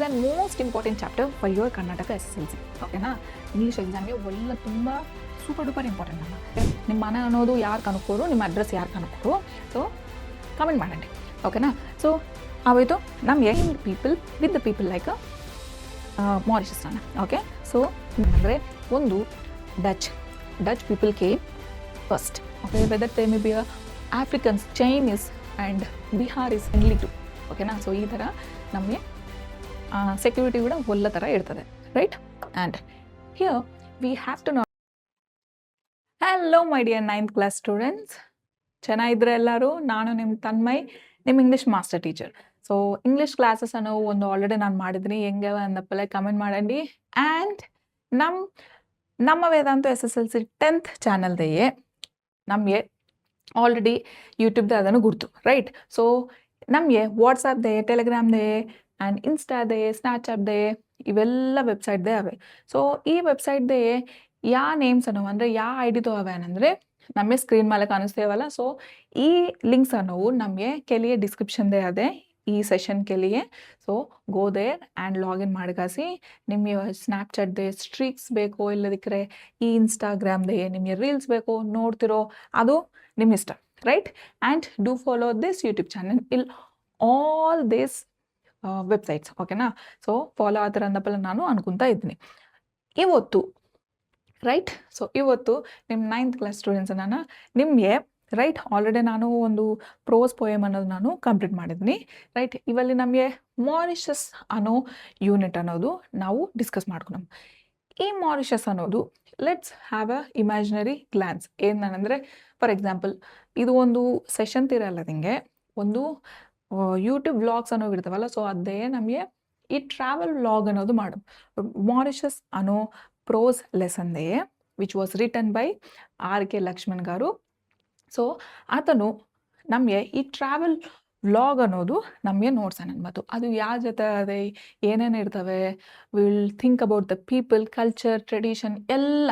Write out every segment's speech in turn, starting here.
And most important chapter for your Karnataka SSLC. ಓಕೆನಾ? English ಎಕ್ಸಾಮ್ಗೆ ಒಳ್ಳೆ ತುಂಬ ಸೂಪರ್ ಡೂಪರ್ ಇಂಪಾರ್ಟೆಂಟ್ ಅಮ್ಮ. ನಿಮ್ಮ ಮನೆ ಅನ್ನೋದು ಯಾರು ಕನುಕೋರು, ನಿಮ್ಮ ಅಡ್ರೆಸ್ ಯಾರು ಕನುಕೋರು, ಸೊ ಕಮೆಂಟ್ ಮಾಡಂడి. ಓಕೆನಾ? ಸೊ ಆಗೋಯ್ತು ನಮಗೆ people with the people like Mauritius ಅನ್ನ. ಓಕೆ, ಸೊ ಅಂದರೆ ಒಂದು Dutch people came first. Okay, whether they may be Africans, Chinese and Biharis ಇನ್ಲಿ ಟು. ಓಕೆನಾ? ಸೊ ಈ ಥರ ನಮಗೆ ಸೆಕ್ಯೂರಿಟಿ ಕೂಡ ಒಳ್ಳೆ ಥರ ಇರ್ತದೆ, right? And here we have to know. Hello my dear 9th class students, ಚೆನ್ನಾಗಿದ್ರೆ ಎಲ್ಲರೂ. ನಾನು ನಿಮ್ಮ ತನ್ಮಯ್, ನಿಮ್ಮ English master teacher. So English classes ಅನ್ನೋ ಒಂದು ಆಲ್ರೆಡಿ ನಾನು ಮಾಡಿದ್ದೀನಿ, ಹೆಂಗೆ ಅಂದಪ್ಪಲೆ ಕಮೆಂಟ್ ಮಾಡಂడి. ಆ್ಯಂಡ್ ನಮ್ಮ ವೇದಾಂತ SSLC 10th ಚಾನಲ್ದೆಯೇ ನಮಗೆ ಆಲ್ರೆಡಿ ಯೂಟ್ಯೂಬ್ದೇ ಅದನ್ನು ಗುರ್ತು, ರೈಟ್? ಸೊ ನಮಗೆ ವಾಟ್ಸಪ್ದೇ, ಟೆಲಿಗ್ರಾಮ್ದೇ ಆ್ಯಂಡ್ ಇನ್ಸ್ಟಾದೇ, ಸ್ನ್ಯಾಪ್ಚಾಟ್ದೇ ಇವೆಲ್ಲ ವೆಬ್ಸೈಟ್ದೇ ಅವೆ. ಸೊ ಈ ವೆಬ್ಸೈಟ್ದೇ ಯಾವ ನೇಮ್ಸ್ ಅನ್ನೋ ಅಂದರೆ ಯಾವ ಐಡಿದು ಅವೆ ಅಂದರೆ ನಮಗೆ ಸ್ಕ್ರೀನ್ ಮೇಲೆ ಕಾಣಿಸ್ತೇವಲ್ಲ. ಸೊ ಈ ಲಿಂಕ್ಸ್ ಅನ್ನೋವು ನಮಗೆ ಕೆಲಿಯ ಡಿಸ್ಕ್ರಿಪ್ಷನ್ದೇ ಅದೇ ಈ ಸೆಷನ್ ಕೆಲಿಯೇ. So go there and log in ಮಾಡ್ಕಾಸಿ. ನಿಮಗೆ ಸ್ನ್ಯಾಪ್ಚಾಟ್ದೇ ಸ್ಟ್ರೀಕ್ಸ್ ಬೇಕೋ, ಇಲ್ಲದಿಕ್ಕರೆ ಈ ಇನ್ಸ್ಟಾಗ್ರಾಮ್ದೇ ನಿಮಗೆ ರೀಲ್ಸ್ ಬೇಕೋ ನೋಡ್ತಿರೋ, ಅದು ನಿಮ್ಮ ಇಷ್ಟ, right? And do follow this YouTube channel ಇಲ್ ಆಲ್ ದಿಸ್ ವೆಬ್ಸೈಟ್ಸ್. ಓಕೆನಾ? ಸೊ ಫಾಲೋ ಆ ಥರ ಅಂದಪ್ಪಲ್ಲ ನಾನು ಅನ್ಕೊತಾ ಇದ್ದೀನಿ ಇವತ್ತು, ರೈಟ್? ಸೊ ಇವತ್ತು ನಿಮ್ಮ 9th ಕ್ಲಾಸ್ ಸ್ಟೂಡೆಂಟ್ಸ್ ನಾನು ನಿಮಗೆ, ರೈಟ್, ಆಲ್ರೆಡಿ ನಾನು ಒಂದು ಪ್ರೋಸ್ ಪೋಯಮ್ ಅನ್ನೋದು ನಾನು ಕಂಪ್ಲೀಟ್ ಮಾಡಿದ್ದೀನಿ, ರೈಟ್? ಇವಲ್ಲಿ ನಮಗೆ ಮಾರಿಷಸ್ ಅನ್ನೋ ಯೂನಿಟ್ ಅನ್ನೋದು ನಾವು ಡಿಸ್ಕಸ್ ಮಾಡ್ಕೊಂಡು. ಈ ಮಾರಿಷಸ್ ಅನ್ನೋದು let's have a imaginary glance. ಏನಂದರೆ ಫಾರ್ ಎಕ್ಸಾಂಪಲ್ ಇದು ಒಂದು ಸೆಷನ್ ತಿರಲ್ಲ, ನಿಮಗೆ ಒಂದು ಯೂಟ್ಯೂಬ್ ವ್ಲಾಗ್ಸ್ ಅನ್ನೋ ಇರ್ತಾವಲ್ಲ. ಸೊ ಅದೇ ನಮಗೆ ಈ ಟ್ರಾವೆಲ್ ವ್ಲಾಗ್ ಅನ್ನೋದು ಮಾಡು. ಮಾರಿಷಸ್ ಅನ್ನೋ ಪ್ರೋಸ್ ಲೆಸನ್ದೇ which was written by R.K. Laxman garu. So ಆತನು ನಮಗೆ ಈ ಟ್ರಾವೆಲ್ ವ್ಲಾಗ್ ಅನ್ನೋದು ನಮಗೆ ನೋಡ್ಸಾನ ಮತ್ತು ಅದು ಯಾವ ಜೊತೆ ಅದೇ ಏನೇನು ಇರ್ತವೆ, will think about the people, culture, tradition ಎಲ್ಲ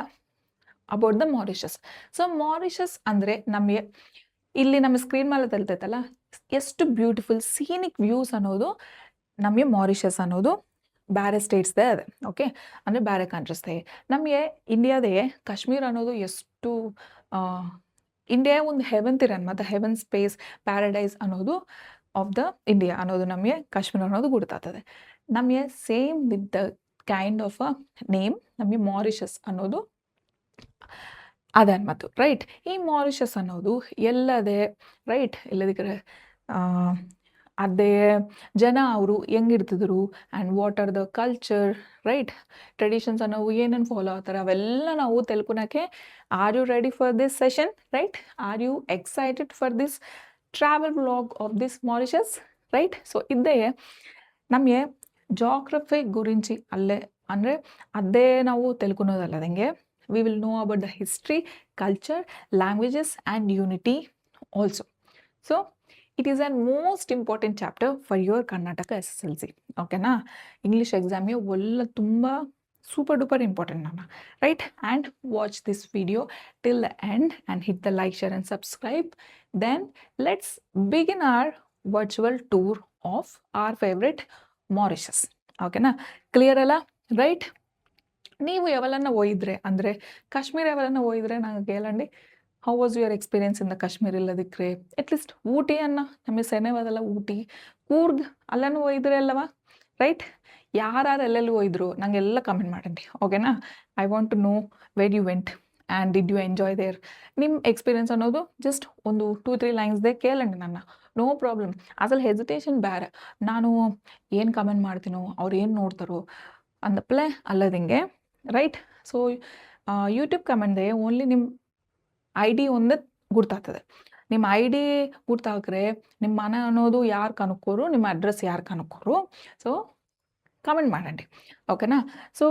about the Mauritius. So Mauritius ಅಂದರೆ ನಮಗೆ ಇಲ್ಲಿ ನಮ್ಮ ಸ್ಕ್ರೀನ್ ಮೇಲೆ ತಲ್ತೈತಲ್ಲ, ಎಷ್ಟು ಬ್ಯೂಟಿಫುಲ್ ಸೀನಿಕ್ ವ್ಯೂಸ್ ಅನ್ನೋದು ನಮಗೆ ಮಾರಿಷಸ್ ಅನ್ನೋದು ಬೇರೆ ಸ್ಟೇಟ್ಸ್ದೇ ಅದೇ. ಓಕೆ, ಅಂದರೆ ಬೇರೆ ಕಂಟ್ರೀಸ್ದೇ. ನಮಗೆ ಇಂಡಿಯಾದೇ ಕಾಶ್ಮೀರ ಅನ್ನೋದು ಎಷ್ಟು ಇಂಡಿಯಾ ಒಂದು ಹೆವೆನ್ ತಿರನ್ ಮತ್ತು ಹೆವೆನ್ ಸ್ಪೇಸ್ ಪ್ಯಾರಡೈಸ್ ಅನ್ನೋದು ಆಫ್ ದ ಇಂಡಿಯಾ ಅನ್ನೋದು ನಮಗೆ ಕಾಶ್ಮೀರ ಅನ್ನೋದು ಗುರ್ತಾಗ್ತದೆ. ನಮಗೆ same with the kind of a name ನಮಗೆ ಮಾರಿಷಸ್ ಅನ್ನೋದು ಅದೇ ಅನ್ಮತ್ತು, ರೈಟ್? ಈ ಮಾರಿಷಸ್ ಅನ್ನೋದು ಎಲ್ಲದೇ, ರೈಟ್? ಇಲ್ಲದಿಕ್ಕರೆ ಅದೇ ಜನ ಅವರು ಹೆಂಗಿರ್ತಿದ್ರು and what are the culture, right? Traditions ಅನ್ನೋವು ಏನೇನು ಫಾಲೋ ಆಗ್ತಾರೆ ಅವೆಲ್ಲ ನಾವು ತಿಳ್ಕೊಳಕ್ಕೆ. Are you ready for this session, right? Are you excited for this travel vlog of this Mauritius, right? So ಇದೇ ನಮಗೆ ಜಾಗ್ರಫಿ ಗುరించి ಅಲ್ಲೇ ಅಂದರೆ ಅದೇ ನಾವು ತಿಳ್ಕೊಳೋದಲ್ಲದಂಗೆ we will know about the history, culture, languages and unity also. So it is a most important chapter for your Karnataka SSLC. Okay na? English exam ye ಒಳ್ಳೆ ತುಂಬ super duper important nana, right? And watch this video till the end and hit the like, share and subscribe. Then let's begin our virtual tour of our favorite Mauritius. Okay na? Clear alla, right? ನೀವು ಯಾವಲನ್ನ ಹೋಗಿದ್ರೆ ಅಂದರೆ ಕಾಶ್ಮೀರ ಯಾವಲನ್ನ ಹೋಗಿದ್ರೆ ನಂಗೆ ಕೇಳಂడి, how was your experience in the Kashmir? ಇಲ್ಲದಿಕ್ಕರೆ at least ಊಟಿಯನ್ನು ನಮಗೆ ಸೆನೆವಾದಲ್ಲ, ಊಟಿ, ಕೂರ್ಗ್ ಅಲ್ಲೂ ಹೋಗಿದ್ರೆ ಅಲ್ಲವ, ರೈಟ್? ಯಾರು ಎಲ್ಲೆಲ್ಲಿ ಹೋಗಿದ್ರು ನಂಗೆಲ್ಲ ಕಮೆಂಟ್ ಮಾಡಂడి, ಓಕೆನಾ? I want to know where you went and did you enjoy there. ನಿಮ್ಮ ಎಕ್ಸ್ಪೀರಿಯನ್ಸ್ ಅನ್ನೋದು ಜಸ್ಟ್ ಒಂದು 2-3 ಲೈನ್ಸ್ದೇ ಕೇಳಂడి ನನ್ನ, ನೋ ಪ್ರಾಬ್ಲಮ್. ಅಸಲು ಹೆಸಿಟೇಷನ್ ಬೇರೆ, ನಾನು ಏನು ಕಮೆಂಟ್ ಮಾಡ್ತೀನೋ ಅವ್ರು ಏನು ನೋಡ್ತಾರೋ ಅಂದಪ್ಪಲೆ ಅಲ್ಲದಿಂಗೆ, ರೈಟ್? ಸೊ ಯೂಟ್ಯೂಬ್ ಕಮೆಂಟ್ದೆ ಓನ್ಲಿ ನಿಮ್ಮ ID ಒಂದೇ ಗುರ್ತಾಗ್ತದೆ. ನಿಮ್ಮ ID ಗುರ್ತಾಕ್ರೆ ನಿಮ್ಮ ಮನೆ ಅನ್ನೋದು ಯಾರು ಕನುಕೋರು, ನಿಮ್ಮ ಅಡ್ರೆಸ್ ಯಾರು ಕನುಕೋರು, ಸೊ ಕಮೆಂಟ್ ಮಾಡಂడి, ಓಕೆನಾ? ಸೊ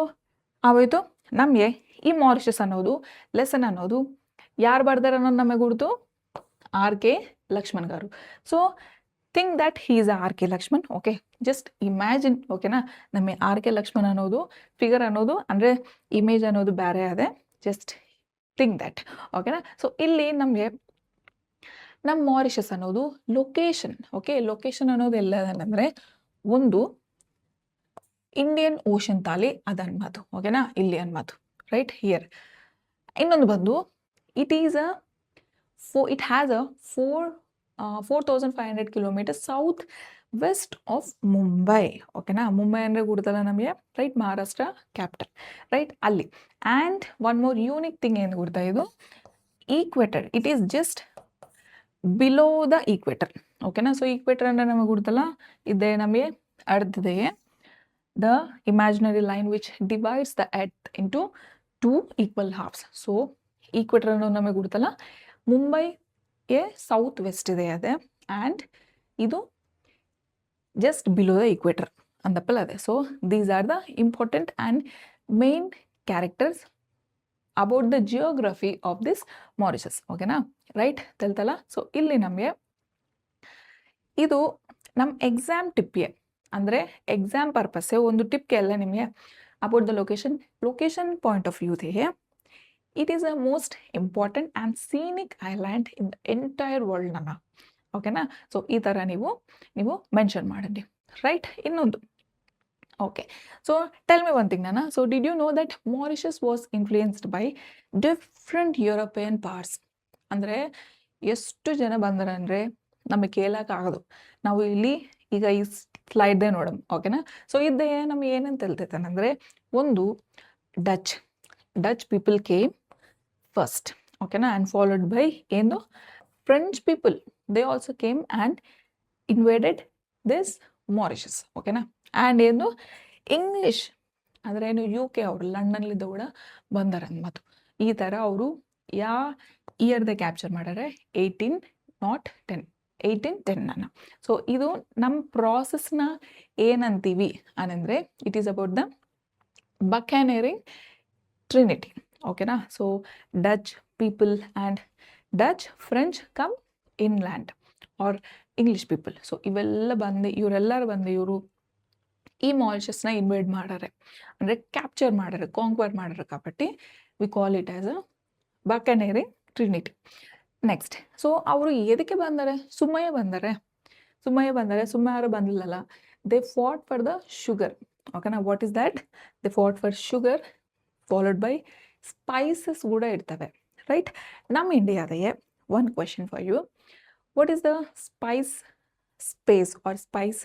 ಆಗೋಯ್ತು ನಮಗೆ ಈ ಮಾರಿಷಸ್ ಅನ್ನೋದು ಲೆಸನ್ ಅನ್ನೋದು ಯಾರು ಬರ್ದಾರ ಅನ್ನೋದು ನಮಗೆ ಗುರ್ತು R.K. Laxman garu. So think that he is a R.K. Laxman. Okay, just imagine, ಓಕೆನಾ? ನಮಗೆ R.K. ಲಕ್ಷ್ಮಣ್ ಅನ್ನೋದು ಫಿಗರ್ ಅನ್ನೋದು ಅಂದರೆ ಇಮೇಜ್ ಅನ್ನೋದು ಬೇರೆ ಅದೇ, ಜಸ್ಟ್ ಥಿಂಕ್ ದ್ಯಾಟ್, ಓಕೆನಾ? ಸೊ ಇಲ್ಲಿ ನಮಗೆ ನಮ್ಮ ಮಾರಿಷಸ್ ಅನ್ನೋದು ಲೊಕೇಶನ್. ಓಕೆ, ಲೊಕೇಶನ್ ಅನ್ನೋದು ಎಲ್ಲದನ್ನಂದರೆ ಒಂದು ಇಂಡಿಯನ್ ಓಷನ್ ತಾಲಿ ಅದನ್ಮಾತು, ಓಕೆನಾ, ಇಲ್ಲಿ ಅನ್ಮಾತು, ರೈಟ್ ಹಿಯರ್. ಇನ್ನೊಂದು ಬಂದು it is it has a 4,500 kilometre south west of Mumbai, ಓಕೆನಾ. ಮುಂಬೈ ಅಂದರೆ ಗುರುತಲ್ಲ ನಮಗೆ, ರೈಟ್, ಮಹಾರಾಷ್ಟ್ರ ಕ್ಯಾಪಿಟಲ್, ರೈಟ್, ಅಲ್ಲಿ. And one more unique thing ಏನು ಗುರ್ತಾ, ಇದು equator, it is just below the equator, ಓಕೆನಾ. ಸೊ ಈಕ್ವೇಟರ್ ಅಂದರೆ ನಮಗೆ ಗುರುತಲ್ಲ, ಇದೇ ನಮಗೆ ಅರ್ಧದೇ the imaginary line which divides the earth into 2 equal halves. So equator ಅನ್ನೋದು ನಮಗೆ ಗುರುತಲ್ಲ, ಮುಂಬೈಗೆ ಸೌತ್ ವೆಸ್ಟ್ ಇದೆ ಅದೇ, ಆ್ಯಂಡ್ ಇದು ಜಸ್ಟ್ ಬಿಲೋ ದ ಈಕ್ವೇಟರ್ ಅಂದಪ್ಪಲ್ಲ ಅದೇ. So these are the important and main characters about the geography of this Mauritius, ಓಕೆನಾ, right, ತಿಳ್ತಲ್ಲ. So ಇಲ್ಲಿ ನಮಗೆ ಇದು ನಮ್ಮ ಎಕ್ಸಾಮ್ ಟಿಪ್ಗೆ, ಅಂದರೆ ಎಕ್ಸಾಮ್ ಪರ್ಪಸ್ಸೇ ಒಂದು ಟಿಪ್ಗೆ ಎಲ್ಲ ನಿಮಗೆ about the location point of ವ್ಯೂಗೆ it is a most important and scenic island in the entire world ನನ್ನ, ಓಕೆನಾ. ಸೊ ಈ ಥರ ನೀವು ಮೆನ್ಷನ್ ಮಾಡಿ, ರೈಟ್. ಇನ್ನೊಂದು, okay, so tell me one thing ನಾನ. So did you know that Mauritius was influenced by different European parts? ಅಂದರೆ ಎಷ್ಟು ಜನ ಬಂದರಂದರೆ ನಮಗೆ ಕೇಳೋಕ್ಕಾಗೋದು. ನಾವು ಇಲ್ಲಿ ಈಗ ಈ ಸ್ಲೈಡ್ದೇ ನೋಡಮ್, ಓಕೆನಾ. ಸೊ ಇದೇ ನಮಗೆ ಏನಂತ ಹೇಳ್ತೈತಂದರೆ, ಒಂದು ಡಚ್ ಪೀಪಲ್ ಕೇಮ್ ಫಸ್ಟ್, ಓಕೆನಾ, ಆ್ಯಂಡ್ ಫಾಲೋಡ್ ಬೈ ಏನು French people, they also came and invaded this Mauritius, ಓಕೆನಾ. ಆ್ಯಂಡ್ ಏನು ಇಂಗ್ಲಿಷ್ ಅಂದರೆ ಏನು UK ಅವರು ಲಂಡನ್ಲಿದ್ದ ಕೂಡ ಬಂದಾರ ಮತ್ತು ಈ ಥರ ಅವರು ಯಾ ಇಯರ್ದೇ ಕ್ಯಾಪ್ಚರ್ ಮಾಡ್ಯಾರೆ, 1810 ನಾನು. ಸೊ ಇದು ನಮ್ಮ ಪ್ರಾಸೆಸ್ನ ಏನಂತೀವಿ ಅನ್ನಂದರೆ, it is about the buccaneering trinity, ಓಕೆನಾ. So Dutch people and Dutch French come inland or English people. So ಇವರೆಲ್ಲರೂ ಬಂದು ಇವರು ಈ ಮಾರಿಷಸ್ನ ಇನ್ವೇಡ್ ಮಾಡಾರೆ, ಅಂದರೆ ಕ್ಯಾಪ್ಚರ್ ಮಾಡಾರೆ, ಕಾಂಕ್ವರ್ ಮಾಡಾರೆ, కాబట్టి we call it as a buccaneering trinity. Next, so ಅವರು ಎದಕ್ಕೆ ಬಂದರೆ? ಸುಮ್ಮಯ್ಯ ಬಂದರೆ ಯಾರು ಬಂದಿಲ್ಲಲ್ಲ. They fought for the sugar, ಓಕೆನಾ. What is that? They fought for sugar followed by spices ಕೂಡ ಇರ್ತವೆ, ರೈಟ್. ನಮ್ಮ ಇಂಡಿಯಾದಾಗೆ one question for you, what is the spice space or spice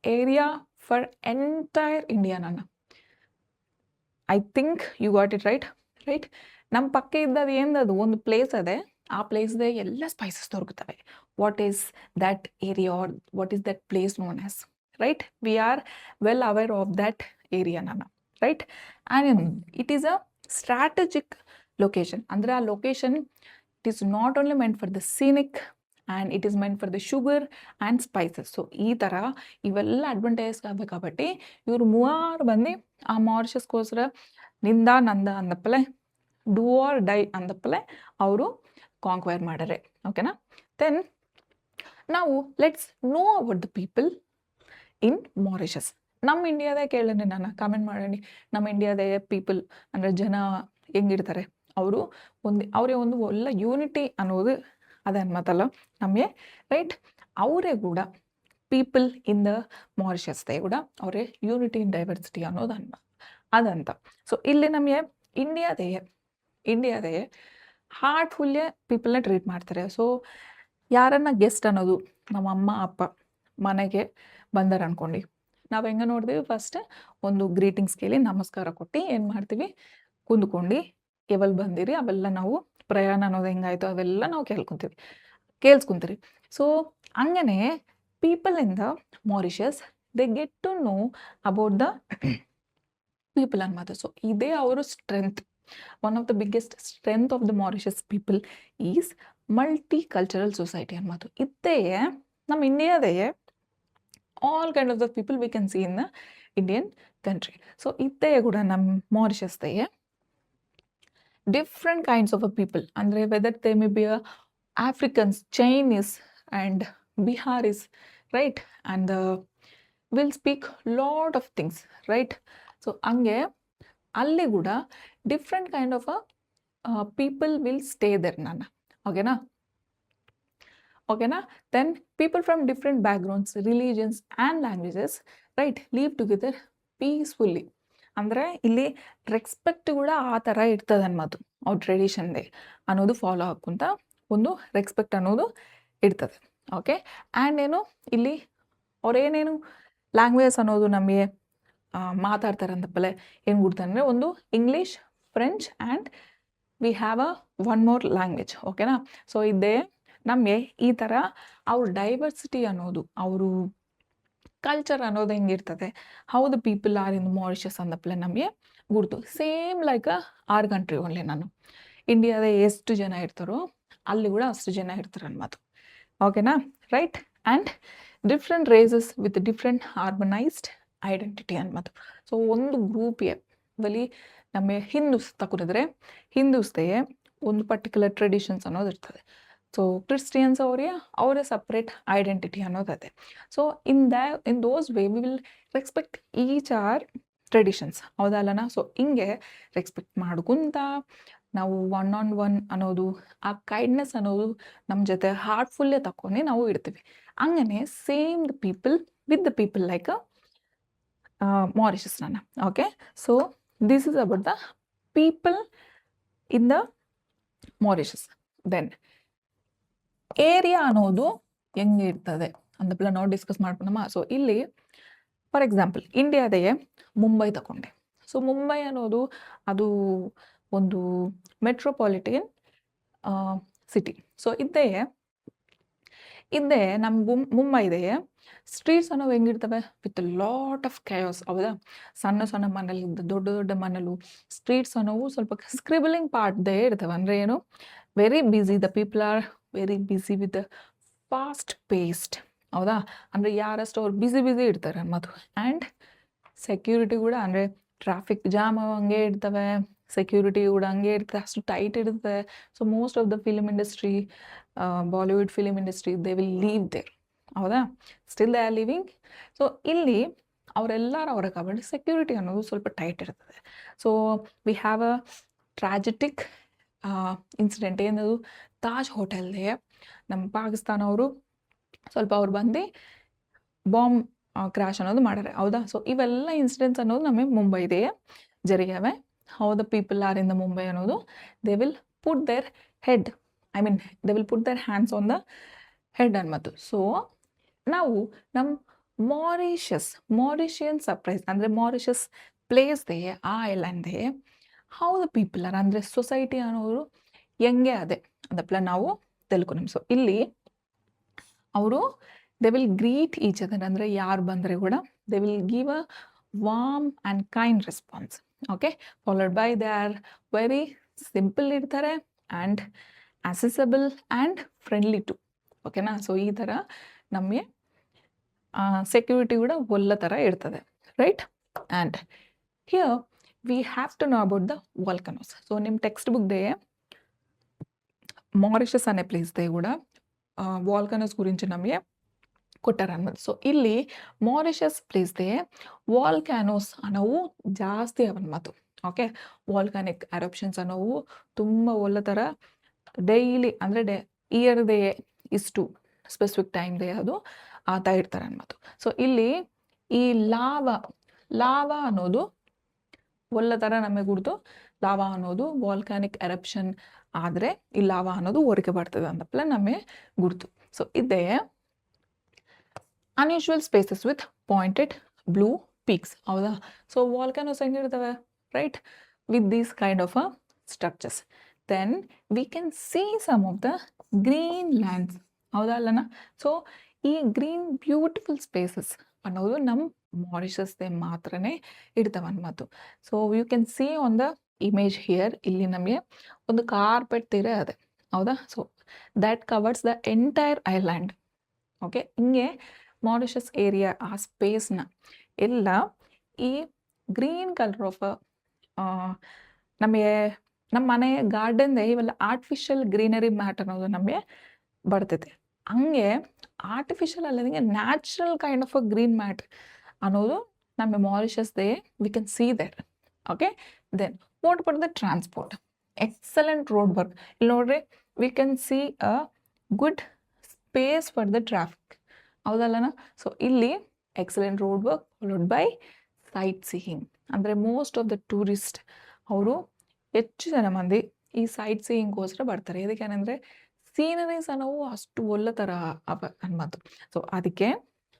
area for entire India? ನಾನು I think you got it right. ನಮ್ಮ ಪಕ್ಕ ಇದ್ದದು ಏನದು ಒಂದು place ಅದೇ, ಆ ಪ್ಲೇಸ್ದೇ ಎಲ್ಲ ಸ್ಪೈಸಸ್ ದೊರಕುತ್ತವೆ. What is that area or what is that place known as, right. We are well aware of that area ನಾನು, right. And it is a strategic location, ಅಂದರೆ ಆ location it is not only meant for the scenic and it is meant for the sugar and spices. So ಈ ಥರ ಇವೆಲ್ಲ advantage ಆಗಬೇಕಾಗಬಟ್ಟಿ ಇವರು ಮೂವಾರು ಬಂದು ಆ ಮಾರಿಷಸ್ಗೋಸ್ಕರ ನಿಂದ ನಂದ ಅಂದಪ್ಪಲೆ ಡೂ ಆರ್ ಡೈ ಅಂದಪ್ಪಲೆ ಅವರು ಕಾಂಕ್ವೈರ್ ಮಾಡ್ಯಾರೆ, ಓಕೆನಾ. ದೆನ್ ನಾವು let's no about the people in Mauritius. ನಮ್ಮ ಇಂಡಿಯಾದಾಗ ಕೇಳೇನೆ ನಾನು, ಕಾಮೆಂಟ್ ಮಾಡೋಣ. ನಮ್ಮ ಇಂಡಿಯಾದಾಗ ಪೀಪಲ್ ಅಂದರೆ ಜನ ಹೆಂಗಿರ್ತಾರೆ, ಅವರೇ ಒಂದು ಒಳ್ಳೆ ಯೂನಿಟಿ ಅನ್ನೋದು ಅದನ್ಮಾತಲ್ಲ ನಮಗೆ, ರೈಟ್. ಅವರೇ ಕೂಡ ಪೀಪಲ್ ಇನ್ ದ ಮಾರಿಷಸ್ದೇ ಕೂಡ ಅವರೇ ಯೂನಿಟಿ ಇನ್ ಡೈವರ್ಸಿಟಿ ಅನ್ನೋದು ಅದಂತ. ಸೊ ಇಲ್ಲಿ ನಮಗೆ ಇಂಡಿಯಾದೇ ಹಾರ್ಟ್ಫುಲ್ಲೇ ಪೀಪಲ್ನ ಟ್ರೀಟ್ ಮಾಡ್ತಾರೆ. ಸೊ ಯಾರನ್ನ ಗೆಸ್ಟ್ ಅನ್ನೋದು ನಮ್ಮ ಅಮ್ಮ ಅಪ್ಪ ಮನೆಗೆ ಬಂದಾರ ಅನ್ಕೊಂಡು ನಾವು ಹೆಂಗೆ ನೋಡ್ತೀವಿ, ಫಸ್ಟ್ ಒಂದು ಗ್ರೀಟಿಂಗ್ಸ್ ಕೇಳಿ ನಮಸ್ಕಾರ ಕೊಟ್ಟು ಏನು ಮಾಡ್ತೀವಿ, ಕುಂದ್ಕೊಂಡು ಯಾವಲ್ಲಿ ಬಂದಿರಿ ಅವೆಲ್ಲ ನಾವು ಪ್ರಯಾಣ ಅನ್ನೋದು ಹೆಂಗಾಯ್ತು ಅವೆಲ್ಲ ನಾವು ಕೇಳಿಸ್ಕೊಂತೀರಿ. ಸೊ ಹಂಗನೇ people in the Mauritius they get to know about the people ಅನ್ಮಾತು. ಸೊ ಇದೇ ಅವರು strength. One of the biggest strength of the Mauritius people is multi cultural society ಅನ್ಮಾತು. ಇದೇ ನಮ್ಮ ಇಂಡಿಯಾದೇ all kind of the people we can see in the Indian country. So ಇದೇ ಕೂಡ ನಮ್ಮ ಮಾರಿಷಸ್ದೇ different kinds of a people, andre whether they may be Africans, Chinese and Biharis, right, and will speak lot of things, right. So ange alli kuda different kind of a people will stay there nana, okay na. Then people from different backgrounds, religions and languages right, live together peacefully. ಅಂದರೆ ಇಲ್ಲಿ respect ಕೂಡ ಆ ಥರ ಇರ್ತದೆ ಅನ್ನೋದು, ಅವ್ರ ಟ್ರೆಡಿಷನ್ದೇ ಅನ್ನೋದು follow ಹಾಕ್ಕೊಂತ ಒಂದು ರೆಸ್ಪೆಕ್ಟ್ ಅನ್ನೋದು ಇರ್ತದೆ. ಓಕೆ, ಆ್ಯಂಡ್ ಏನು ಇಲ್ಲಿ ಅವ್ರೇನೇನು ಲ್ಯಾಂಗ್ವೇಜ್ ಅನ್ನೋದು ನಮಗೆ ಮಾತಾಡ್ತಾರೆ ಅಂತಪ್ಪಲೆ ಏನು ಗುರ್ತಂದರೆ ಒಂದು English, French and we have one more language. ಓಕೆನಾ? ಸೊ ಇದೇ ನಮಗೆ ಈ ಥರ ಅವ್ರ ಡೈವರ್ಸಿಟಿ ಅನ್ನೋದು, ಅವರು ಕಲ್ಚರ್ ಅನ್ನೋದು ಹೆಂಗಿರ್ತದೆ, how the people are in Mauritius ಅಂದಪ್ಪಲೆ ನಮಗೆ ಗುರ್ತು. Same like our country only. ನಾನು ಇಂಡಿಯಾದ ಎಷ್ಟು ಜನ ಇರ್ತಾರೋ ಅಲ್ಲಿ ಕೂಡ ಅಷ್ಟು ಜನ ಇರ್ತಾರೆ ಅನ್ನೋದು. ಓಕೆನಾ? Right, and different races with different organised identity ಅನ್ನೋದು. ಸೊ ಒಂದು ಗ್ರೂಪಿಗೆ ಬಲಿ ನಮಗೆ ಹಿಂದೂಸ್ ತಗೊಂಡಿದ್ರೆ ಹಿಂದೂಸ್ದೇ ಒಂದು ಪರ್ಟಿಕ್ಯುಲರ್ ಟ್ರೆಡಿಷನ್ಸ್ ಅನ್ನೋದು ಇರ್ತದೆ. ಸೊ ಕ್ರಿಸ್ಟಿಯನ್ಸ್ ಅವರೇ ಸಪ್ರೇಟ್ ಐಡೆಂಟಿಟಿ ಅನ್ನೋದದೆ. So in those way we will respect each our traditions. ಹೌದಲ್ಲನ? ಸೊ ಹಿಂಗೆ ರೆಸ್ಪೆಕ್ಟ್ ಮಾಡ್ಕೊಂತ ನಾವು ಒನ್ ಆನ್ ಒನ್ ಅನ್ನೋದು, ಆ ಕೈಂಡ್ನೆಸ್ ಅನ್ನೋದು ನಮ್ಮ ಜೊತೆ ಹಾರ್ಟ್ಫುಲ್ಲೇ ತಗೊಂಡು ನಾವು ಇಡ್ತೀವಿ. ಹಂಗನೆ same the people with the people like Mauritius ನಾನು. Okay, so this is about the people in the Mauritius. Then area ಅನ್ನೋದು ಹೆಂಗೆ ಇರ್ತದೆ ಅಂದಪ್ಪಲ ನಾವು ಡಿಸ್ಕಸ್ ಮಾಡ್ಕೊಂಡಮ್ಮ. ಸೊ ಇಲ್ಲಿ ಫಾರ್ ಎಕ್ಸಾಂಪಲ್ ಇಂಡಿಯಾದೇ ಮುಂಬೈ ತಗೊಂಡೆ. ಸೊ ಮುಂಬೈ ಅನ್ನೋದು ಅದು ಒಂದು ಮೆಟ್ರೋಪಾಲಿಟನ್ ಸಿಟಿ. ಸೊ ಇದೇ ನಮ್ಮ ಮುಂಬೈದೇ ಸ್ಟ್ರೀಟ್ಸ್ ಅನ್ನೋವು ಹೆಂಗಿರ್ತವೆ ವಿತ್ ಲಾಟ್ ಆಫ್ ಕ್ಯಾಯೋಸ್. ಹೌದಾ? ಸಣ್ಣ ಸಣ್ಣ ಮನೇಲಿದ್ದ ದೊಡ್ಡ ದೊಡ್ಡ ಮನೇಲು ಸ್ಟ್ರೀಟ್ಸ್ ಅನ್ನೋವು ಸ್ವಲ್ಪ ಸ್ಕ್ರಿಬಲಿಂಗ್ ಪಾರ್ಟ್ದೇ ಇರ್ತವೆ. ಅಂದರೆ ಏನು, very busy, the people are very busy with fast paced. ಹೌದಾ? ಅಂದರೆ ಯಾರಷ್ಟು ಅವ್ರು ಬ್ಯುಸಿ ಇರ್ತಾರೆ ಅನ್ನೋದು. ಆ್ಯಂಡ್ ಸೆಕ್ಯೂರಿಟಿ ಕೂಡ ಅಂದರೆ ಟ್ರಾಫಿಕ್ ಜಾಮ್ ಹಂಗೆ ಇರ್ತವೆ, ಸೆಕ್ಯೂರಿಟಿ ಕೂಡ ಹಂಗೆ ಇರ್ತದೆ, ಅಷ್ಟು ಟೈಟ್ ಇರ್ತದೆ. So most of the film industry, Bollywood film industry, they will live there. ಹೌದಾ? Still they are living. So ಇಲ್ಲಿ ಅವರೆಲ್ಲರೂ ಅವರ కాబట్టి ಸೆಕ್ಯೂರಿಟಿ ಅನ್ನೋದು ಸ್ವಲ್ಪ ಟೈಟ್ ಇರ್ತದೆ. So we have a tragic incident. ಏನದು, ತಾಜ್ ಹೋಟೆಲ್ದೇ ನಮ್ಮ ಪಾಕಿಸ್ತಾನ ಅವರು ಸ್ವಲ್ಪ ಅವ್ರು ಬಂದು ಬಾಂಬ್ ಕ್ರ್ಯಾಶ್ ಅನ್ನೋದು ಮಾಡ್ಯಾರೆ. ಹೌದಾ? ಸೊ ಇವೆಲ್ಲ ಇನ್ಸಿಡೆಂಟ್ಸ್ ಅನ್ನೋದು ನಮಗೆ ಮುಂಬೈದೇ ಜರಿಯಾವೆ. How the people are in the Mumbai ಅನ್ನೋದು, they will put their head, I mean they will put their hands on the head ಅನ್ನೋದು. ಸೊ ನಾವು ನಮ್ಮ ಮಾರಿಷಿಯನ್ ಸರ್ಪ್ರೈಸ್ ಅಂದರೆ ಮಾರಿಷಸ್ ಪ್ಲೇಸ್ದೇ, ಆ ಐಲ್ಯಾಂಡ್ದೇ ಹೌ ದ ಪೀಪಲ್ ಆರ್ ಅಂದರೆ ಸೊಸೈಟಿ ಅನ್ನೋರು ಹೆಂಗೆ ಅದೇ ಅದಪ್ಪಲ ನಾವು ತಿಳ್ಕೊಂಡ್ವಿ. ಸೊ ಇಲ್ಲಿ ಅವರು they will greet each other, ಅಂದರೆ ಯಾರು ಬಂದರೆ ಕೂಡ they will give a warm and kind response. Okay, followed by they are very simple ಇರ್ತಾರೆ and accessible and friendly too. ಓಕೆನಾ? ಸೊ ಈ ಥರ ನಮಗೆ ಸೆಕ್ಯೂರಿಟಿ ಕೂಡ ಒಳ್ಳೆ ಥರ ಇರ್ತದೆ. Right, and here we have to know about the volcanoes. So ನಿಮ್ಮ ಟೆಕ್ಸ್ಟ್ ಬುಕ್ದೇ ಮಾರಿಷಸ್ ಅనే ಪ್ಲೇಸ್ದೇ ಕೂಡ ವಾಲ್ಕನೋಸ್ ಗುరించి ನಮಗೆ ಕೊಟ್ಟಾರ ಅನ್ನೋದು. ಸೊ ಇಲ್ಲಿ ಮಾರಿಷಸ್ ಪ್ಲೇಸ್ದೇ ವಾಲ್ಕ್ಯಾನೋಸ್ ಅನ್ನೋವು ಜಾಸ್ತಿ ಅವನ್ಮತ್ತು. ಓಕೆ, ವಾಲ್ಕಾನಿಕ್ ಎರಪ್ಷನ್ಸ್ ಅನ್ನೋವು ತುಂಬ ಒಳ್ಳೆ ಥರ ಡೈಲಿ ಅಂದರೆ ಇಯರ್ದೇ ಇಷ್ಟು ಸ್ಪೆಸಿಫಿಕ್ ಟೈಮ್ದೇ ಅದು ಆತ ಇರ್ತಾರೆ ಅನ್ನೋದು. ಸೊ ಇಲ್ಲಿ ಈ ಲಾವಾ ಅನ್ನೋದು ಒಳ್ಳೆ ಥರ ನಮಗೆ ಗುರ್ತು. ಲಾವಾ ಅನ್ನೋದು ವಾಲ್ಕಾನಿಕ್ ಎರಪ್ಷನ್ ಆದರೆ ಈ ಲಾವಾ ಅನ್ನೋದು ಹೊರಗೆ ಬರ್ತದೆ ಅಂತಪ್ಪಲ ನಮಗೆ ಗುರ್ತು. ಸೊ ಇದೇ unusual spaces with pointed blue peaks. ಹೌದಾ? ಸೊ ವಾಲ್ಕನೋಸ್ ಹೆಂಗಿರ್ತವೆ, right, with these kind of a structures. Then we can see some of the green lands. ಹೌದಾ ಅಲ್ಲನ? ಸೊ ಈ ಗ್ರೀನ್ ಬ್ಯೂಟಿಫುಲ್ ಸ್ಪೇಸಸ್ ಅನ್ನೋದು ನಮ್ಮ ಮಾರಿಷಸ್ದೇ ಮಾತ್ರನೇ ಇರ್ತವೆ ಅನ್ನೋದು. So you can see on the image here, ಇಲ್ಲಿ ನಮಗೆ ಒಂದು ಕಾರ್ಪೆಟ್ ತೀರ ಅದೇ. ಹೌದಾ? So that covers the entire island. Okay, ಹಿಂಗೆ ಮಾರಿಷಸ್ ಏರಿಯಾ ಆ ಸ್ಪೇಸ್ನ ಎಲ್ಲ ಈ ಗ್ರೀನ್ ಕಲರ್ ಆಫ್ ನಮಗೆ ನಮ್ಮ ಮನೆ ಗಾರ್ಡನ್ದೇ ಇವೆಲ್ಲ ಆರ್ಟಿಫಿಷಿಯಲ್ ಗ್ರೀನರಿ ಮ್ಯಾಟ್ ಅನ್ನೋದು ನಮಗೆ ಬರ್ತೈತೆ. ಹಂಗೆ ಆರ್ಟಿಫಿಷಿಯಲ್ ಅಲ್ಲದಂಗೆ natural kind of a green mat ಅನ್ನೋದು ನಮ್ಮ ಮಾರಿಷಸ್ದೇ we can see there. Okay, then what about the transport? Excellent road work. ಇಲ್ಲಿ ನೋಡ್ರಿ, we can see a good space for the traffic. ಹೌದಲ್ಲನ? ಸೊ ಇಲ್ಲಿ excellent road work followed by sightseeing. ಅಂದರೆ most of the tourist ಅವರು ಹೆಚ್ಚು ಜನ ಮಂದಿ ಈ ಸೈಟ್ ಸೀಯಿಂಗ್ಗೋಸ್ಕರ ಬರ್ತಾರೆ. ಏನಂದರೆ ಸೀನರೀಸ್ ಅನ್ನೋವು ಅಷ್ಟು ಒಳ್ಳೆ ಥರ ಅವ ಅನ್ಬಂತು. ಸೊ ಅದಕ್ಕೆ